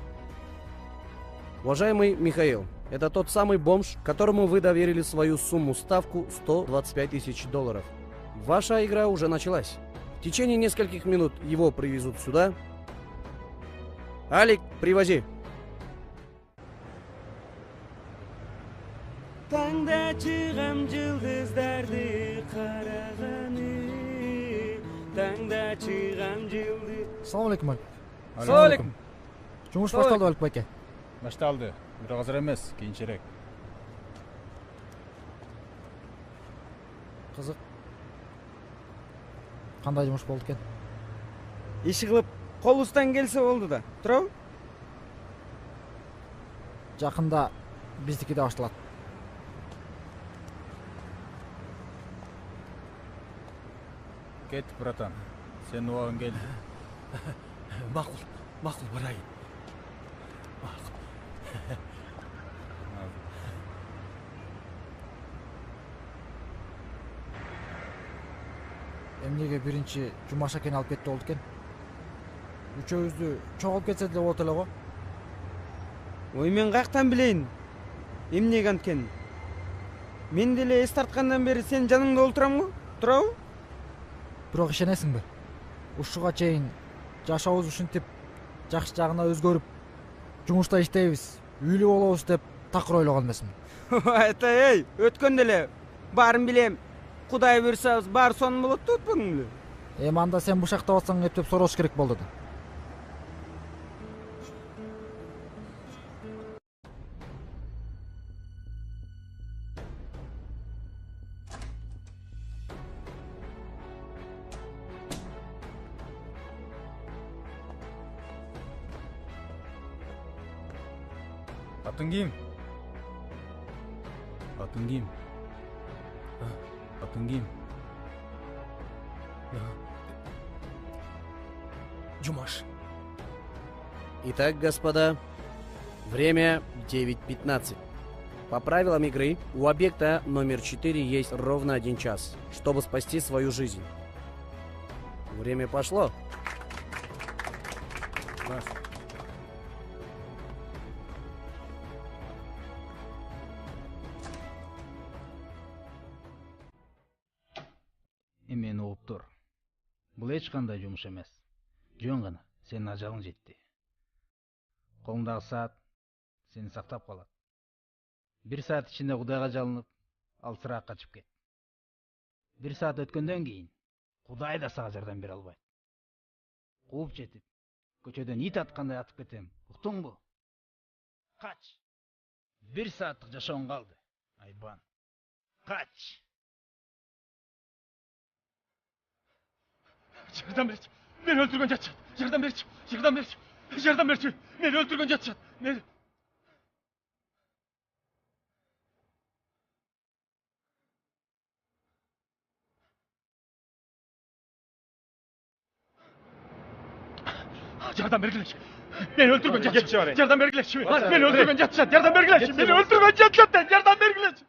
Уважаемый Михаил, это тот самый бомж, которому вы доверили свою сумму-ставку 125 тысяч долларов. Ваша игра уже началась. В течение нескольких минут его привезут сюда. Алик, привози. Assalomu alaykum aka. Assalomu alaykum. Jumush boshlandi Alp aka. Башталды. Бирок азыр эмес, кийинчерээк. Кызык. Кандай жумуш болду экен? Иши кылып колубуздан келсе болду да. Туурабы? Жакында биздики да башталат. Кет, братан. Сен убагың келди. Макул барайын. Эмнеге биринчи Жумаш акени алып кетти болду экен? Үчөөбүздү чогулуп кетсе деле болот эле го. Ой, мен каяктан билейин? Эмнеге анткенин? Мен деле эс тарткандан бери сенин жаныңда олтурам го. Туурабы? Бирок ишенесиңби? Ушуга чейин жашообуз ушинтип жакшы жагына өзгөрүп, жумушта иштейбиз, үйлүү болобуз деп такыр ойлогон эмесмин. Это эй, өткөн деле баарын билем. Кудай буйрса баары сонун болот да өтпөңүң эле. Эми анда сен бушактап атсаң эптеп сорош керек болду да. Атың ким? Атың ким? Атың ким? Жумаш. Итак, господа, время 9:15. По правилам игры, у объекта номер 4 есть ровно 1 час, чтобы спасти свою жизнь. Время пошло. Мени угуп тур. Бул эч кандай жумуш эмес. Жөн гана сенин ажалың жетти. Колуңдагы саат сени сактап калат. 1 саат ичинде Кудайга жалынып, ал сыраак качып кет. 1 саат өткөндөн кийин Кудай да сага жардам бере албайт. Кууп жетип, көчөдөн ит аткандай атып кетем. Уктуңбу? Кач. 1 сааттык жашооң калды. Айбан. Кач. Жардам берчи. Мени өлтүргөн жатышат. Жардам берчи. Жардам берчи. Жардам берчи. Мени өлтүргөн жатышат. Мени Жардам бергилечи. Мени өлтүргөн жатышат. Жардам бергилечи. Мени өлтүргөн жатышат. Жардам бергилечи. Мени өлтүргөн жатышат. Жардам бергилечи.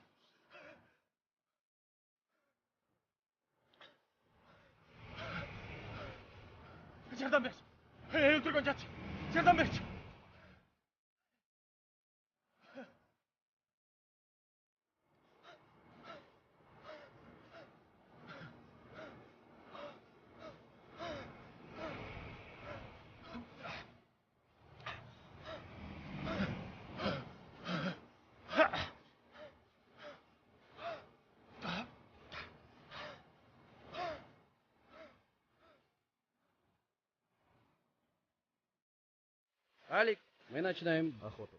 Жардам берчи. Мени өлтүргөн жатышат. Жардам берчи. Алик, мы начинаем охоту.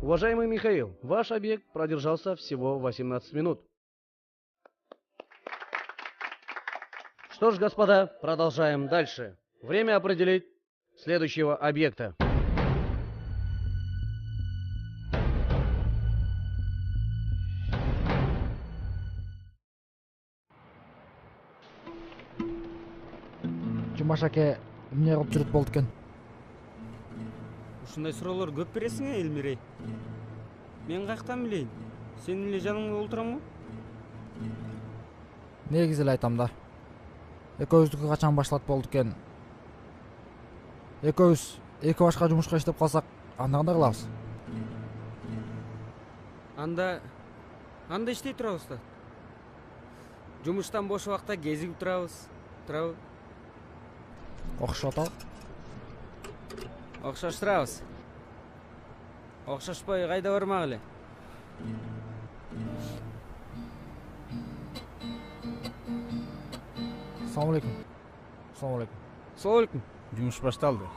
Уважаемый Михаил, ваш объект продержался всего 18 минут. Что ж, господа, продолжаем дальше. Время определить следующего объекта. Жумаш аке, эмне кылып жүрүп болду экен? Ушундай суроолор көп бересиң Элмирей. Мен каяктан билейин? Сенин эле жаныңда отурамбы? Негизи эле айтам да. Экөөбүздүкү качан башталат болду экен? Экөөбүз эки башка жумушка иштеп калсак, анда кандай кылабыз? Анда иштей турабыз да. Жумуштан бош убакта кезигип турабыз. Туурабы? Окшоп атабы? Окшоштурабыз. Окшошпой кайда бармак эле? Салам алейкум. Салам алейкум. Салам алейкум. Жумуш башталды.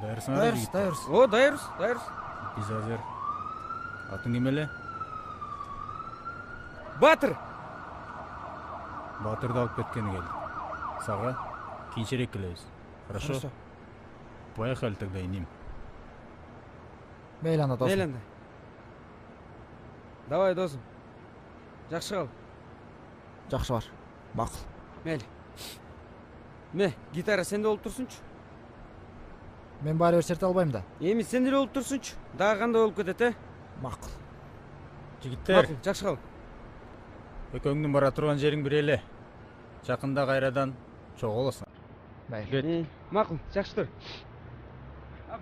Даярсыңар? Даярбыз. О, даярбыз. Биз азыр. Атың ким эле? Батыр. Батырды алып кеткени келди. Сага кийинчерээк келебиз. Хорошо? Поехали тогда и ним. Мейли анда досум. Мейли анда. Давай, досум. Жакшы кал. Жакшы бар. Макул. Мейли. Ме, гитара сенде болуп турсунчу. Мен баары бир черте албайм да. Эми сенде болуп турсунчу. Дагы кандай болуп кетет, Макул. Жигиттер. Макул, жакшы кал. Экөөңдүн бара турган жериң бир эле. Жакында кайрадан чогуласың. Байке. Макул, жакшы тур.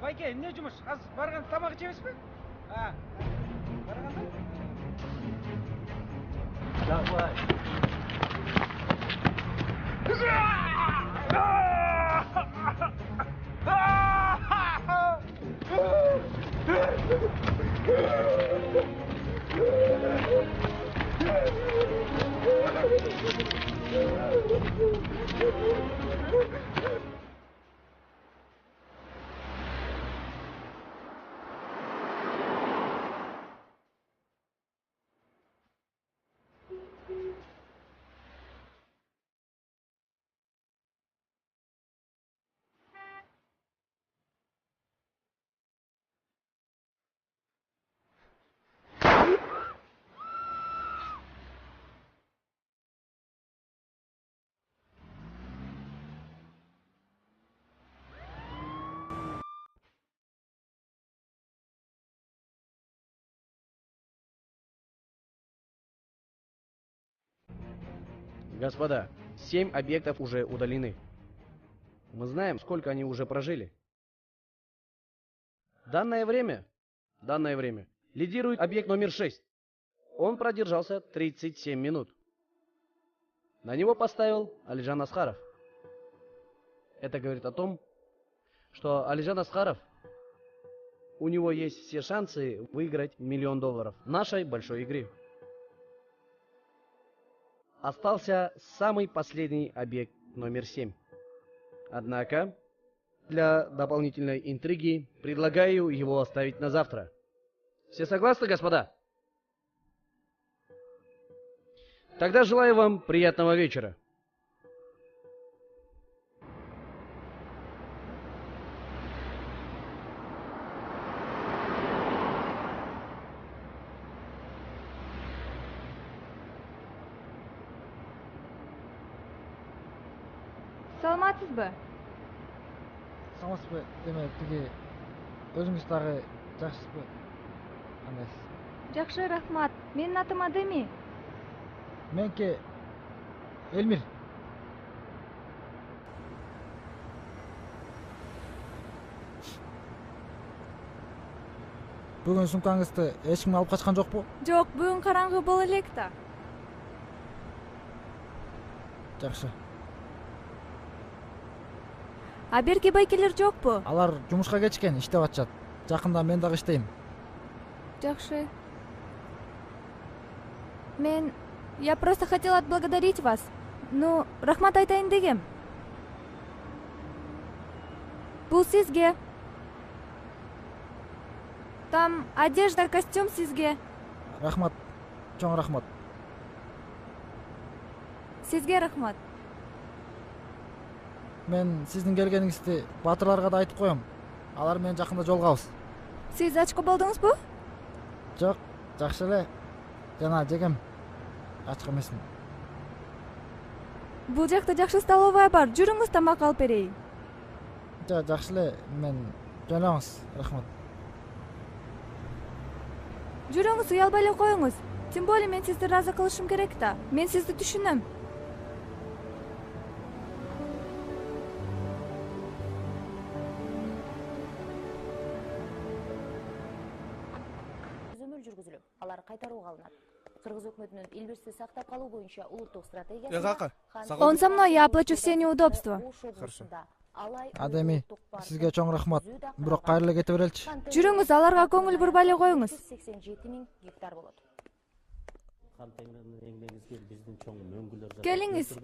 Байке, эмне жумуш? Азыр барган тамак жебесизби? Барганда? Господа, 7 объектов уже удалены. Мы знаем, сколько они уже прожили. Данное время лидирует объект номер 6. Он продержался 37 минут. На него поставил Алиджан Асхаров. Это говорит о том, что Алиджан Асхаров, у него есть все шансы выиграть $1 миллион в нашей большой игре. Остался самый последний объект номер 7. Однако, для дополнительной интриги предлагаю его оставить на завтра. Все согласны, господа? Тогда желаю вам приятного вечера. Саламатсызбы? Саламатсызбы, деме тиги өзүңүз дагы жакшысызбы? Кандайсыз? Жакшы, рахмат. Менин атым Адеми. Меники Элмир. Бүгүн сумкаңызды эч ким алып качкан жокпу? Жок, бүгүн караңгы боло элек да. Жакшы. А берки байкелер жокпу? Алар жумушка кетишкен, иштеп атышат. Жакында мен дагы иштейм. Жакшы. Я просто хотела отблагодарить вас. Ну, рахмат айтайын дегем. Бул сизге. Там одежда, костюм сизге. Рахмат. Чоң рахмат. Сизге рахмат. Мен сиздин келгениңизди батырларга да айтып коем. Алар менен жакында жолугабыз. Сиз ачко болдуңузбу? Жок, жакшы эле. Жана жегем. Ачык эмесмин. Бул жакта жакшы столовая бар. Жүрүңүз, тамак алып берейин. Жакшы эле, мен жөнөңүз. Рахмат. Жүрүңүз, уялбай эле коюңуз. Тем более мен сизди ыраазы кылышым керек да. Мен сизди түшүнөм. Жүргүзүлүп, алар кайтарууга алынат. Кыргыз өкмөтүнүн ил бирикти сактап калуу боюнча улуттук стратегиясы. Он со мной, я оплачу все неудобства. Хорошо. Адеми, сизге чоң рахмат. Бирок кайра эле кете береличи. Жүрүңүз, аларга көңүл бурбай эле коюңуз. 87 000 гектар болот. Келиңиз,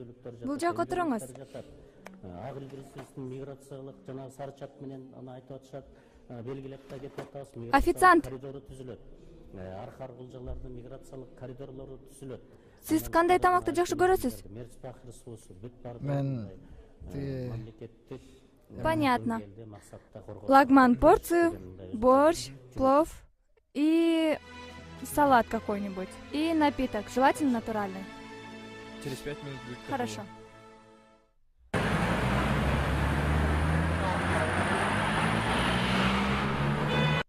бул жакка отуруңуз. Ак ил ресурстун миграциялык жана сары чат менен аны айтып атышат. Белгилеп да кетип атабыз. Официант. Коридору түзүлөт. Аркар кылжалардын миграциялык коридорлору түзүлөт. Сиз кандай тамакты жакшы көрөсүз? Мен Понятно. Лагман порцию, борщ, плов и салат какой-нибудь. И напиток, желательно натуральный. Через 5 минут будет. Хорошо.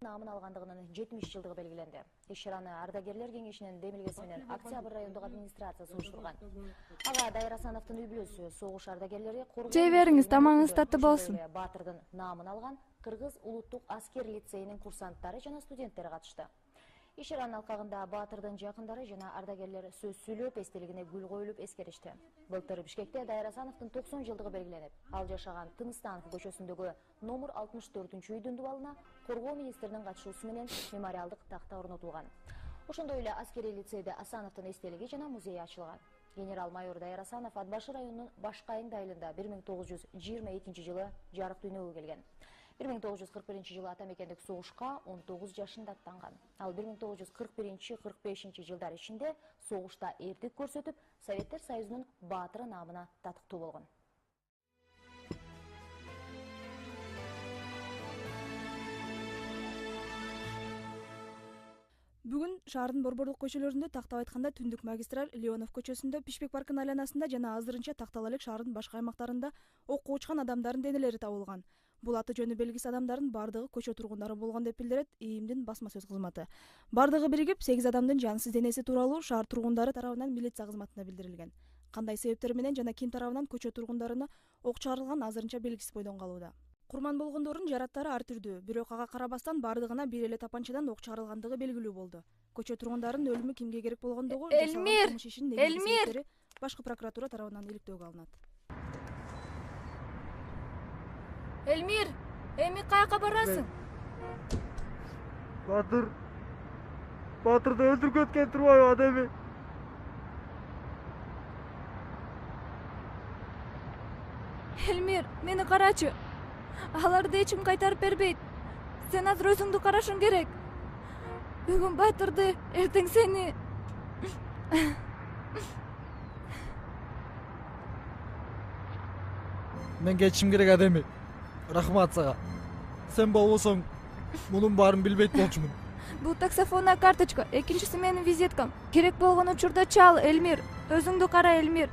Намын алгандыгынын 70 жылдыгы белгиленди. Иш-чараны ардагерлер кеңешинин демилгеси менен Октябрь райондук администрациясы уюштурган. Ага Дайыр Асановдун үй-бүлөсү согуш ардагерлери Жей бериңиз, тамагыңыз таттуу болсун. Батырдын намын алган Кыргыз улуттук аскер лицейинин курсанттары жана студенттери катышты. Иш чаранын алкагында Баатырдын жакындары жана ардагерлер сөз сүйлөп, эстелигине гүл коюлуп эскеришти. Былтыр Бишкекте Дайыр Асановдун 90 жылдыгы белгиленип, ал жашаган Тыныстанов көчөсүндөгү номер 64 үйдүн дубалына коргоо министринин катышуусу менен мемориалдык такта орнотулган. Ошондой эле аскерий лицейде Асановдун эстелиги жана музей ачылган. Генерал-майор Дайыр Асанов Атбашы районунун Башкайың айылында 1922 жылы жарык дүйнөгө келген. 1941 жылы атамекендик согушка 19 жашында аттанган. Ал 1941-45 жылдар ичинде согушта эрдик көрсөтүп, Советтер Союзунун баатыры наамына татыктуу болгон. Бүгүн шаардын борборлук көчөлөрүндө тактап айтканда түндүк магистраль Леонов көчөсүндө, Пишпек паркынын айланасында жана азырынча тактала элек шаардын башка аймактарында окко учкан адамдардын денелери табылган. Бул аты жөнү белгисиз адамдардын бардыгы көчө тургундары болгон деп билдирет ИИМдин басма сөз кызматы. Бардыгы биригип 8 адамдын жансыз денеси тууралуу шаар тургундары тарабынан милиция кызматына билдирилген. Кандай себептер менен жана ким тарабынан көчө тургундарына ок чыгарылган азырынча белгисиз бойдон калууда. Курман болгондордун жараттары ар түрдүү, бирок ага карабастан бардыгына бир эле тапанчадан ок чыгарылгандыгы белгилүү болду. Көчө тургундарынын өлүмү кимге керек болгондугу Элмир башкы прокуратура тарабынан иликтөөгө алынат. Элмир, эми каяка барасың? Батырды өлтүрүп кеткен турбайбы адеми? Элмир, мени карачы. Аларды эч ким кайтарып бербейт. Сен азыр өзүңдү карашың керек. Бүгүн Батырды, эртең сени. Мен кетишим керек адеми. Рахмат сага. Сен болбосоң, мунун баарын билбейт болчумун. Бул таксофонная карточка, экинчиси менин визиткам. Керек болгон учурда чал, Элмир. Өзүңдү кара, Элмир.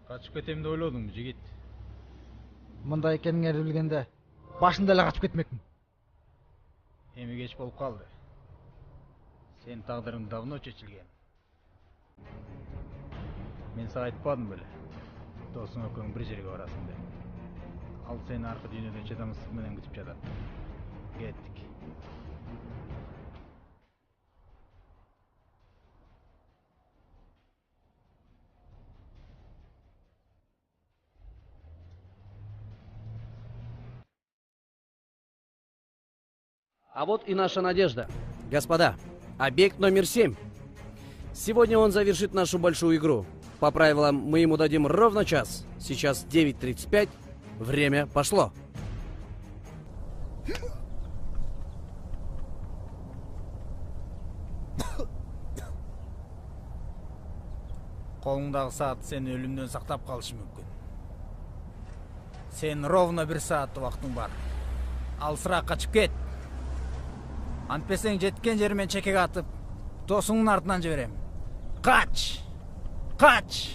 Качып кетем деп ойлодуңбу, жигит? Мындай экениңерди билгенде, башында эле качып кетмекмин. Эми кеч болуп калды. Сенин тагдырың давно чечилген. Мен сага айтпадым беле? Досуң экөөң бир жерге барасың деп. Ал сени аркы дүйнөдө чыдамсыздык менен күтүп жатат. Кеттик. А вот и наша надежда. Господа, объект номер 7. Сегодня он завершит нашу большую игру. По правилам мы ему дадим ровно час. Сейчас 9:35. Время пошло. Колуңдагы саат сени өлүмдөн сактап калышы мүмкүн. Сен ровно 1 саат убактың бар. Алысыраак качып кет. Антпесең жеткен жеримен чекеге атып, досуңдун артынан жиберем. Кач! Кач!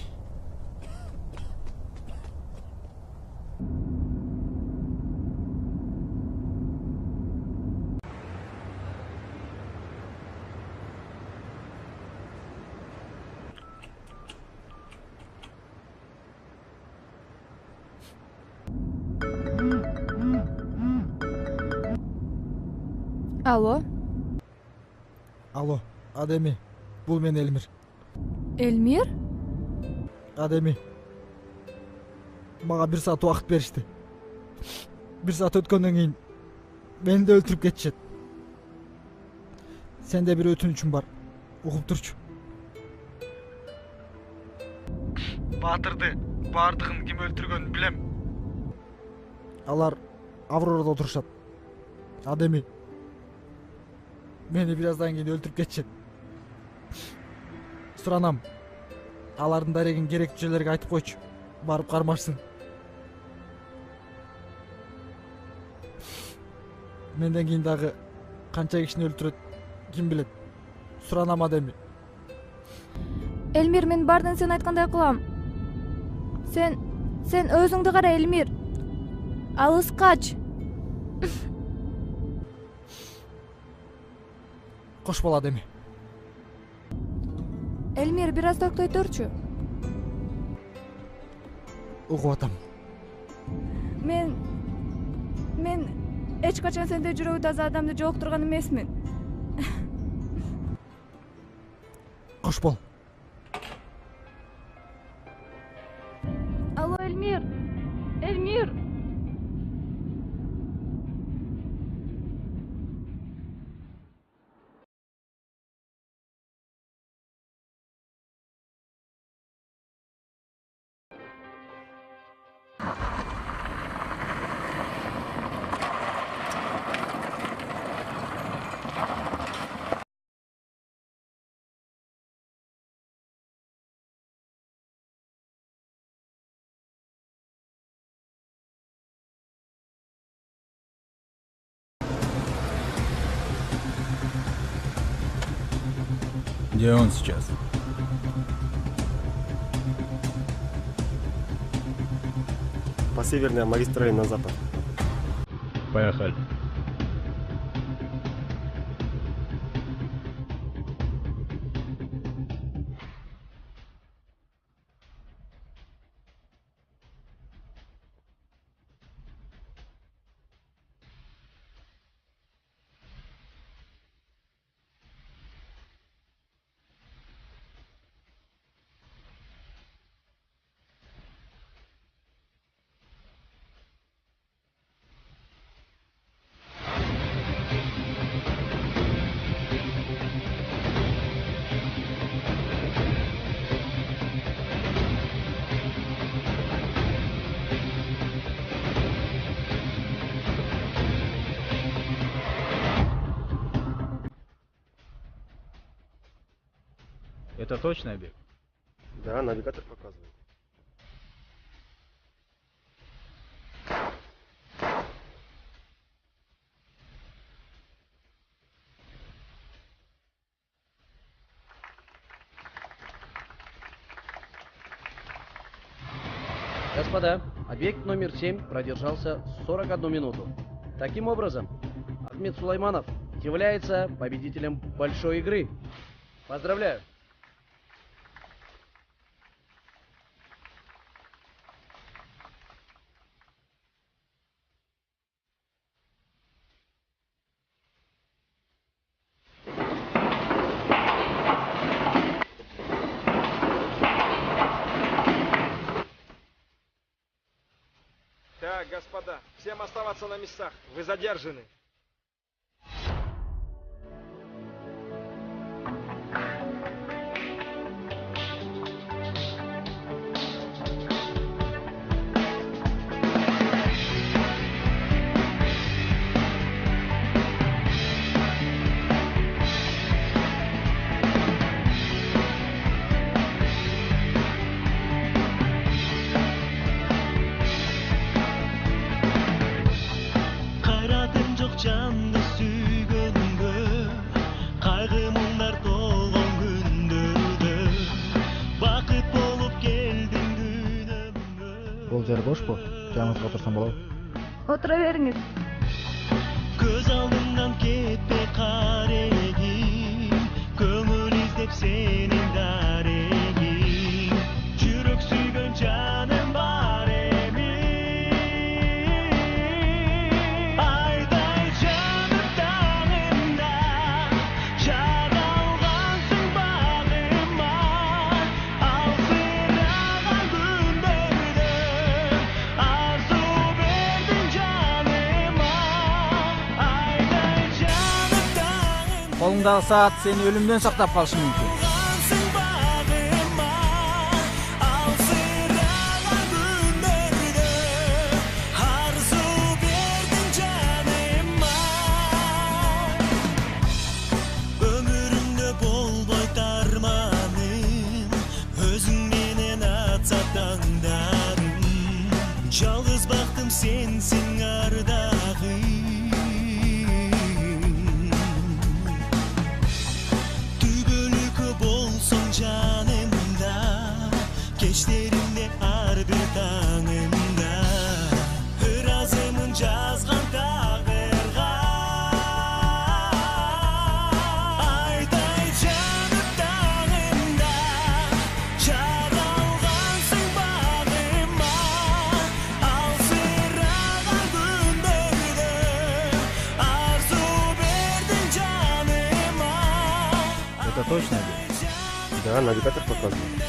Алло? Алло, адеми. Бул мен Элмир. Элмир? Адеми. Мага 1 саат убакыт беришти. 1 саат өткөндөн кийин мени да өлтүрүп кетишет. Сенде бир өтүнүчүм бар. Угуп турчу. Баатырды бардыгын ким өлтүргөнүн билем. Алар Аврорада отурушат. Адеми. Мени бираздан кийин өлтүрүп кетишет. Суранам. Алардын дарегин керектүү жерлерге айтып койчу. барып кармашсын. Менден кийин дагы канча кишини өлтүрөт, ким билет. Суранама деми. Элмир, мен бардын сен айткандай кылам. Сен өзүңдү кара, Элмир. Алыс кач. Кош бала деми. Элмир, бир аз токтой турчу. Угуп атам. Мен эч качан сенде жүрөгү таза адамды жолуктурган эмесмин. Кош бол. Алло, Элмир. Элмир. Где он сейчас? По северной магистрали на запад. Поехали. Это точный объект? Да, навигатор показывает. Господа, объект номер 7 продержался 41 минуту. Таким образом, Ахмед Сулайманов является победителем большой игры. Поздравляю! Так, господа, всем оставаться на местах. Вы задержаны. Canlı süygөнгө кайгы муңдар толгон күндөрдө бакыт болуп келдиң күнөмгө. Бул жер бошпу? Жаныңызга отурсам болобу? Отура бериңиз. Көз алдымдан кетпей карегим, көңүл издеп сенин дарегиң, жүрөк сүйгөн жаным бар эми. Колуңдагы саат сени өлүмдөн сактап калышы мүмкүн. Өмүрүмдө болбой тарманым, өзүң менен атса таңдадым. жалғыз бақтым сенсің ардағым. Түбөлүккө болсоң жанымда, кечтеримде ар бир таңымда, ыраазымын жазган тагдырга. Айтай жаным тагында, жаралгансың багыма, алсыраган күндөрдө арзу бердиң жаныма. Это точно? Да, навигатор показывает.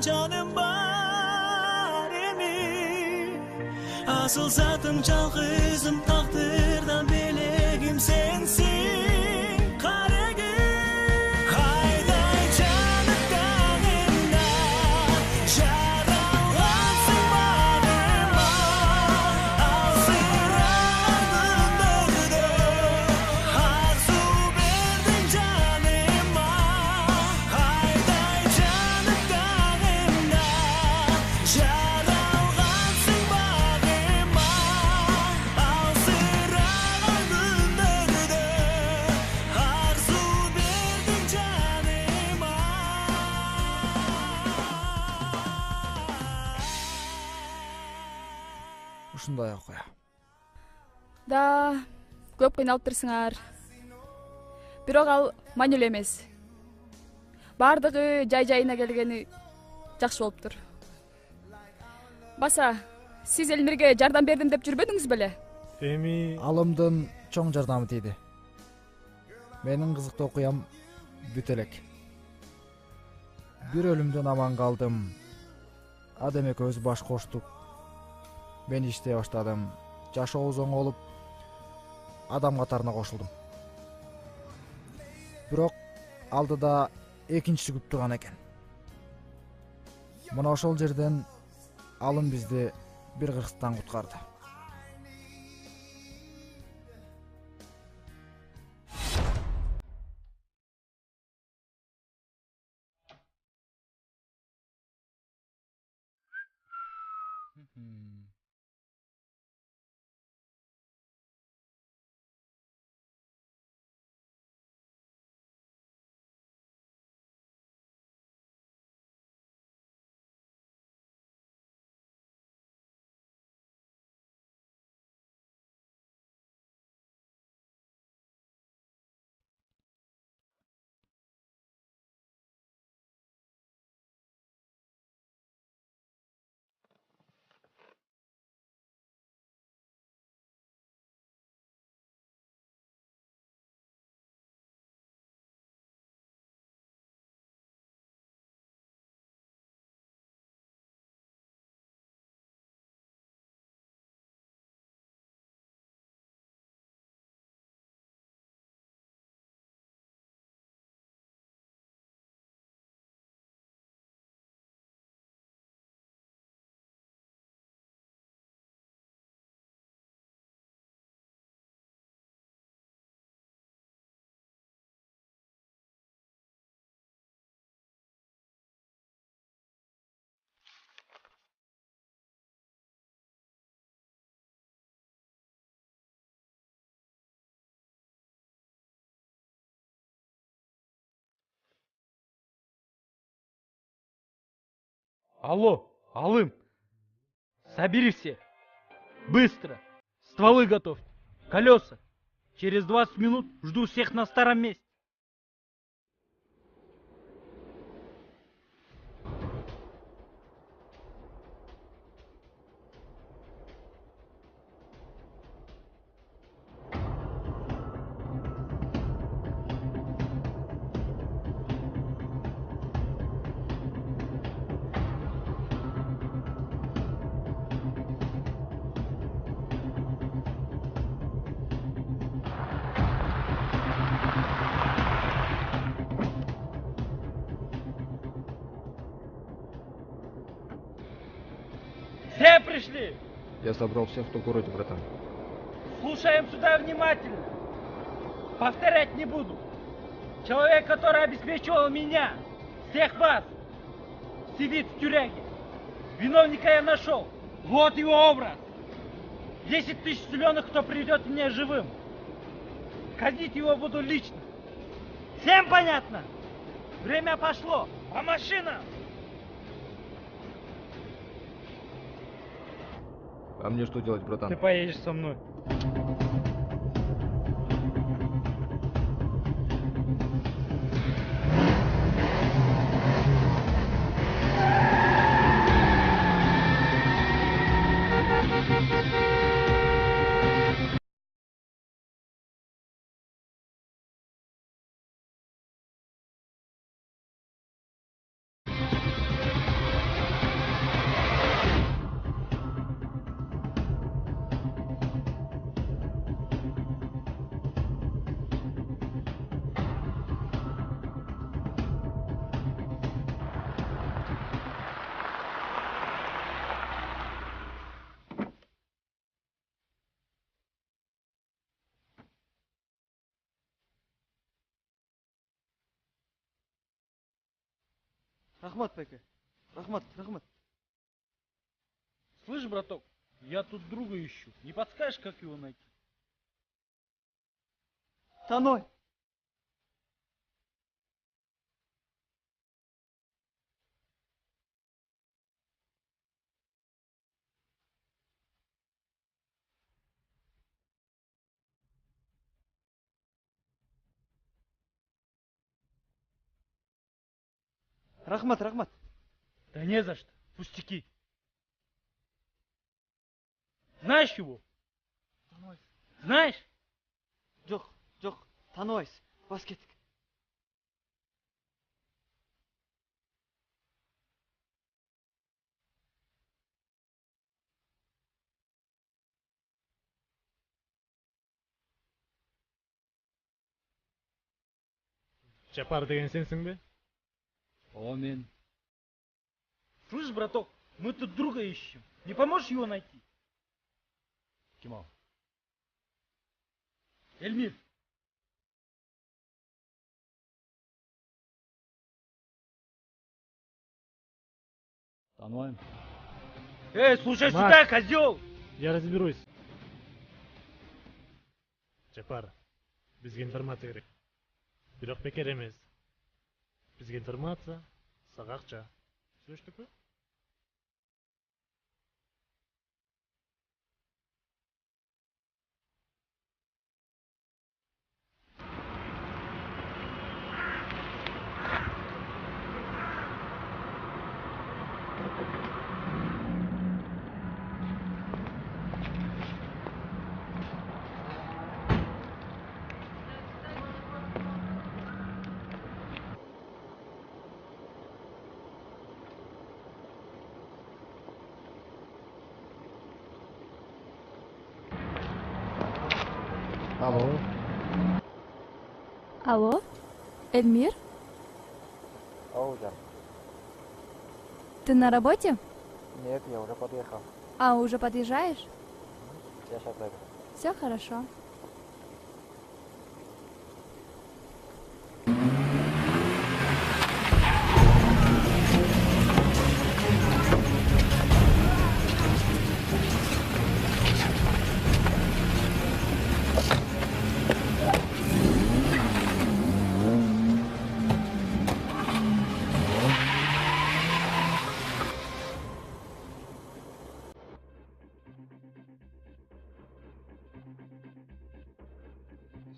Canım var emin, asıl zatım çalgızım, takdırdan belegim sensin karegim. Hayday canım dağında, jaralansın bağıma, alsıran gündörde arzu verdin canıma. Hayday canım dağında, jaralansın bağıma, alsıran gündörde arzu verdin canıma. Ушундай окуя. Да, көп кыйналыптырсыңар. Бирок ал маанилүү эмес. Бардыгы жай-жайына келгени жакшы болуптур. Баса, сиз Элмирге жардам бердим деп жүрбөдүңүз беле? Алымдын чоң жардамы тийди. Менин кызыктуу окуям бүт элек. Бир өлүмдөн аман калдым. Адам экөөбүз баш коштук. Мен иштей баштадым. Жашообуз оңолуп, адам катарына кошулдум. Бирок алдыда экинчиси күтүп турган экен. Мына ошол жерден алым бизди бир кырсыктан куткарды. Алло, Алым! Собери всех! Быстро! Стволы готовьте! Колеса! Через 20 минут жду всех на старом месте! Все пришли? Я собрал всех, кто в городе, братан. Слушаем сюда внимательно. Повторять не буду. Человек, который обеспечивал меня, всех вас, сидит в тюряге. Виновника я нашел. Вот его образ. 10 тысяч зеленых, кто придет мне живым. Казнить его буду лично. Всем понятно? Время пошло. По машинам! А мне что делать, братан? Ты поедешь со мной. Рахмат, Пеке. Рахмат. Слышь, браток, я тут друга ищу. Не подскажешь, как его найти? Таной. Рахмат. Да не за что. Пустяки. Знаешь его? Знаешь? Жоқ, танойс. Бас кеттік. Чапар деген сенсің бе? О, мен. Слышь, браток, мы тут друга ищем. Не поможешь его найти? Кем ол? Эльмир. Танымаймын. Слушай сюда, козел! Я разберусь. Чапар, бізге информация керек. Бирок бекер емес. Бізге информация, сага акча. Сөзтүкпү? Алло? Эльмир? Ауза. Ты на работе? Нет, я уже подъехал. А, уже подъезжаешь? Я сейчас дойду. Все хорошо.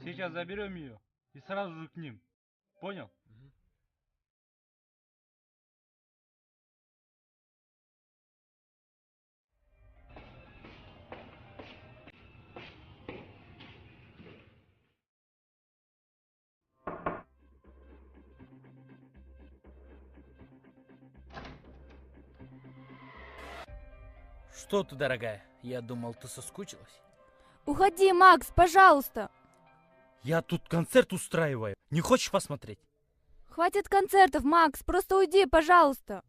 Сейчас заберем ее и сразу же к ним. Понял? Что ты, дорогая? Я думал, ты соскучилась. Уходи, Макс, пожалуйста. Я тут концерт устраиваю. Не хочешь посмотреть? Хватит концертов, Макс, просто уйди, пожалуйста.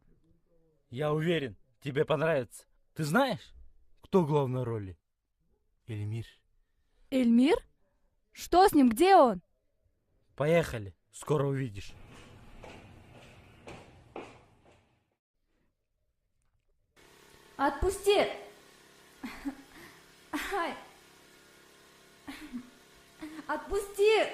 Я уверен, тебе понравится. Ты знаешь, кто в главной роли? Эльмир. Эльмир? Что с ним? Где он? Поехали, скоро увидишь. Отпусти! Ай. Отпусти!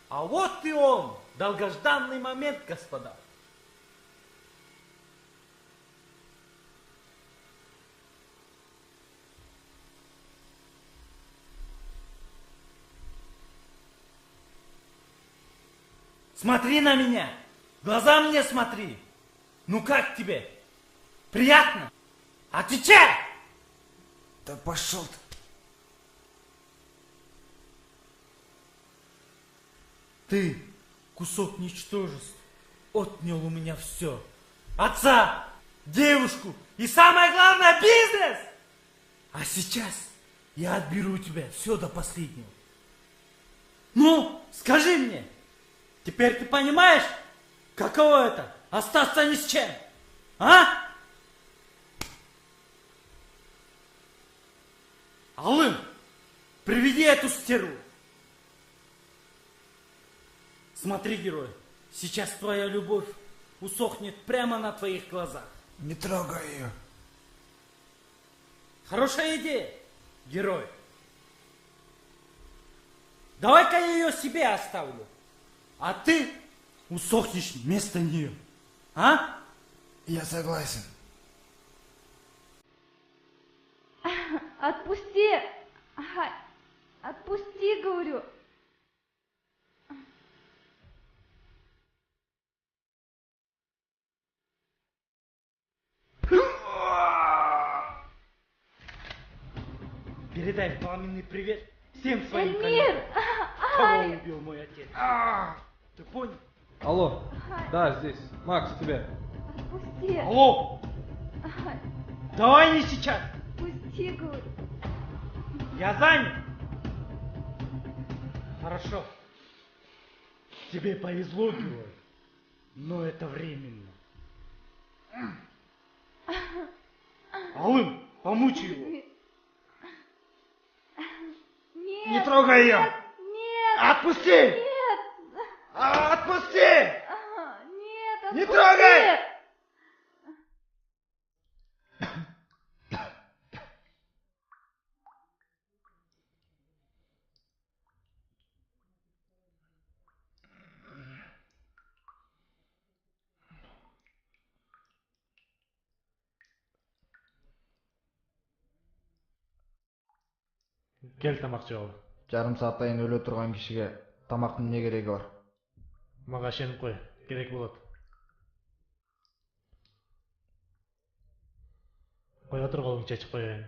А вот и он, долгожданный момент, господа. Смотри на меня, в глаза мне смотри. Ну как тебе? Приятно? Отвечай! Да пошел ты. Ты, кусок ничтожества, отнял у меня все. Отца, девушку и самое главное, бизнес! А сейчас я отберу у тебя все до последнего. Ну, скажи мне, теперь ты понимаешь, каково это остаться ни с чем? А? Алым, приведи эту стерву. Смотри, герой, сейчас твоя любовь усохнет прямо на твоих глазах. Не трогай ее. Хорошая идея, герой. Давай-ка я ее себе оставлю, а ты усохнешь вместо нее. А? Я согласен. Отпусти! Ай. Отпусти, говорю. Передай пламенный привет всем своим Эльмир! коллегам. Кого убил мой отец? Ты понял? Алло, да, здесь. Макс, тебя. Отпусти! Алло! Ай. Давай не сейчас! Отпусти, говорю. Я занят! Хорошо. Тебе повезло, герой, но это временно. Алым, помучи его! Нет! Не трогай ее! Нет! Отпусти! Нет! Отпусти! Нет, отпусти! Не трогай! Кел тамак жабы. Жарым сааттайын өлө турган кишиге тамактын эмне кереги бар? Мага ишенип кой, керек болот. Кое тур, колуңду чечип коеюн.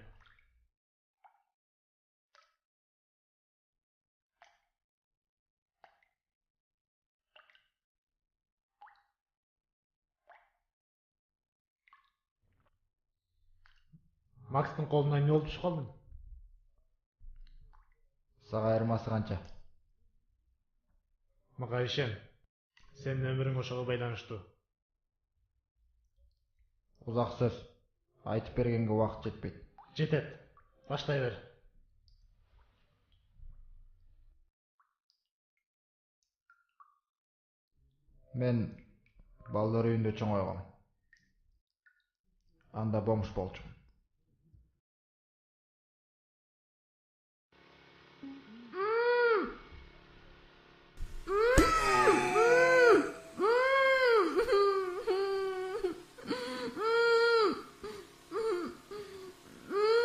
Макстын колуна эмне болуп түшүп калдың? Сага айырмасы канча? Мага ишен. Сенин өмүрүң ошого байланыштуу. Узак сөз. Айтып бергенге убакыт жетпейт. Жетет. Баштай бер. Мен балдар үйүндө чоңойгом. Анда бомж болчумун.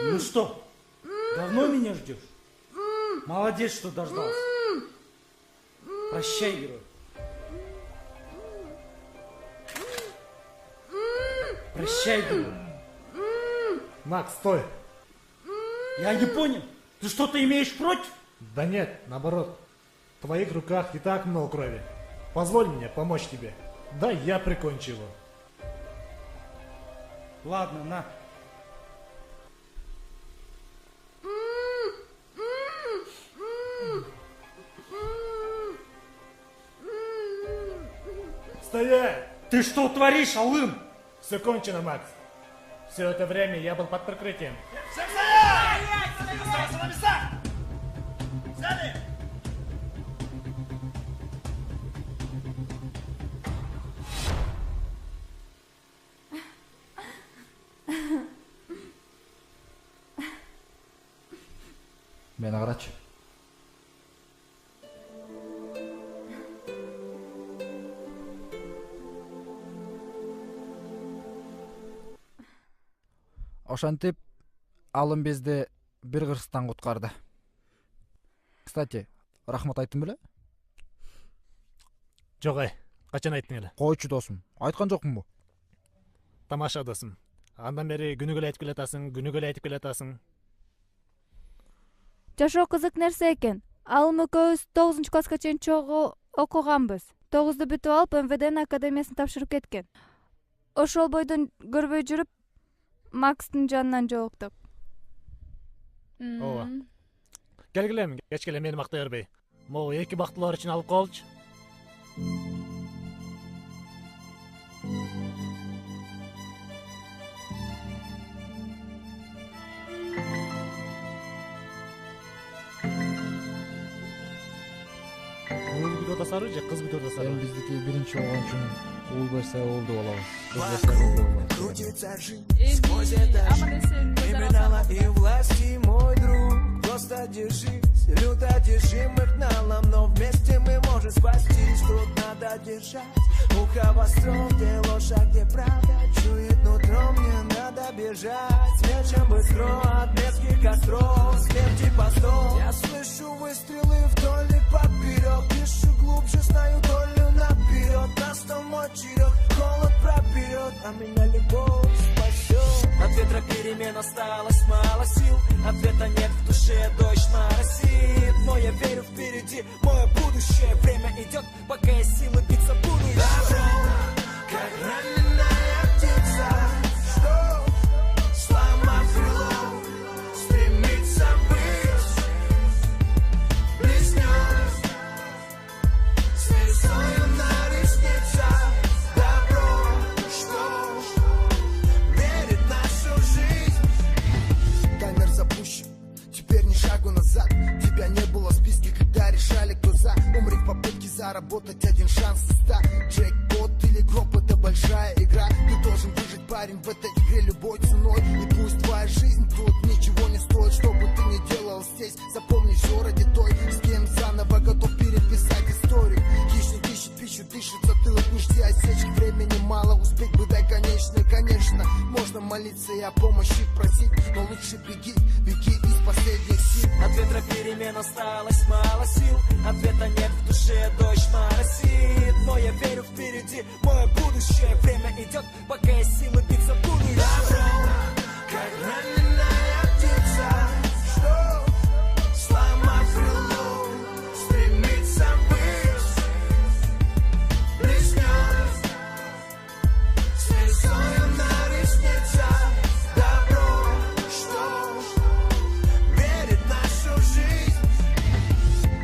Ну что, давно меня ждешь? Молодец, что дождался. Прощай, герой. Прощай, герой. Макс, стой! Я не понял, ты что-то имеешь против? Да нет, наоборот. В твоих руках и так много крови. Позволь мне помочь тебе. Да, я прикончу его. Ладно, на. Стоять! Ты что творишь, Алым? Все кончено, Макс. Все это время я был под прикрытием. Всем стоять! Оставаться на местах! Взяли! Мени карачы. Ошентип Алым бизди бир кырсыктан куткарды. Кстати, рахмат айттым беле? Жок ай, качан айттың эле? Койчу досум, айткан жокмунбу? Тамаша досум. Андан бери күнүгө эле айтып келатасың. Жашоо кызык нерсе экен. Алым экөөбүз 9 класска чейин чогуу окуганбыз. 9-ду бүтүп алып МВДнын академиясын тапшырып кеткен. Ошол бойдон көрбөй жүрүп Макстын жанынан жолуктук. Ооба. Келгилем, кечкеле мени мактай бербей. Могу эки бактылар үчүн алып коелучу. Уул бүтүп атасары же кыз бүтүп атасары? Эми биздики биринчи болгон үчүн уул берсе уулду болобуз. Кыз берсе кызды болобуз. Крутится жизнь сквозь этажи, криминала и власти, мой друг. Просто держись, люто держи, мы гналом, но вместе мы можем спастись. Тут надо держать ухо востро, где ложь, а где правда. Чует нутро, мне надо бежать. Смерчем быстро от мерзких костров, смерти по сто. Я слышу выстрелы вдоль и поперек, пишу глубже, знаю долю наперед. Настал мой черед, холод проперет, а меня любовь спасет. От ветра перемен осталось мало сил, ответа нет в душе, дождь моросит. Но я верю впереди, мое будущее. Время идет, пока я силы биться буду еще. Добро, как раненая птица, что, сломав крыло, стремится быть близнец с весою на ресницах. Добро, что верит в нашу жизнь. Таймер запущен, теперь ни шагу назад. Тебя не было в списке, когда решали, кто за. Умри в попытке заработать один шанс из 100. Джекпот или гроб — это большая игра. Ты должен выжить, парень, в этой игре любой ценой. И пусть твоя жизнь тут ничего не стоит, что бы ты ни делал здесь, запомни все ради той, с кем заново готов переписать историю. Хищник ищет пищу, дышит затылок, не жди осечки. Времени мало, успеть бы дай конечный. Конечно, можно молиться и о помощи просить, но лучше беги, беги из последних сил. От ветра перемен осталось мало сил, ответа нет в душе, дождь моросит. Но я верю впереди, мое будущее. Время идет, пока я силы биться буду еще. Добро, как раненая птица, что, сломав крыло, стремится быть близнец с весою на ресницах. Добро, что верит в нашу жизнь.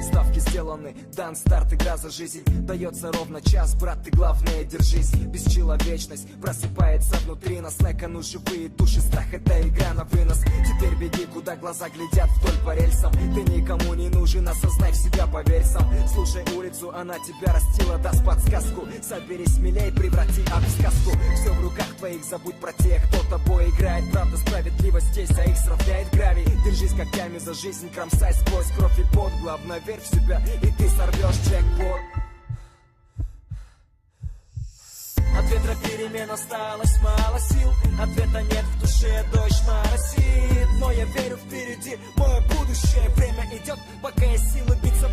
Ставки сделаны, дан старт, игра за жизнь. Дается ровно час, брат, ты главное держись. Бесчеловечность просыпается внутри нас. На кону живые души, страх — это игра на вынос. Теперь беги, куда глаза глядят, вдоль по рельсам. Ты никому не нужен, осознай в себя, поверь сам. Слушай улицу, она тебя растила, даст подсказку. Соберись смелей, преврати ад в сказку. Все в руках твоих, забудь про тех, кто тобой играет. Правда, справедливость здесь, а их сравняет гравий. Держись когтями за жизнь, кромсай сквозь кровь и пот. Главное, верь в себя, и ты сорвешь джекпот. От ветра перемен осталось мало сил, ответа нет в душе, дождь моросит. Но я верю впереди, мое будущее. Время идет, пока я силы биться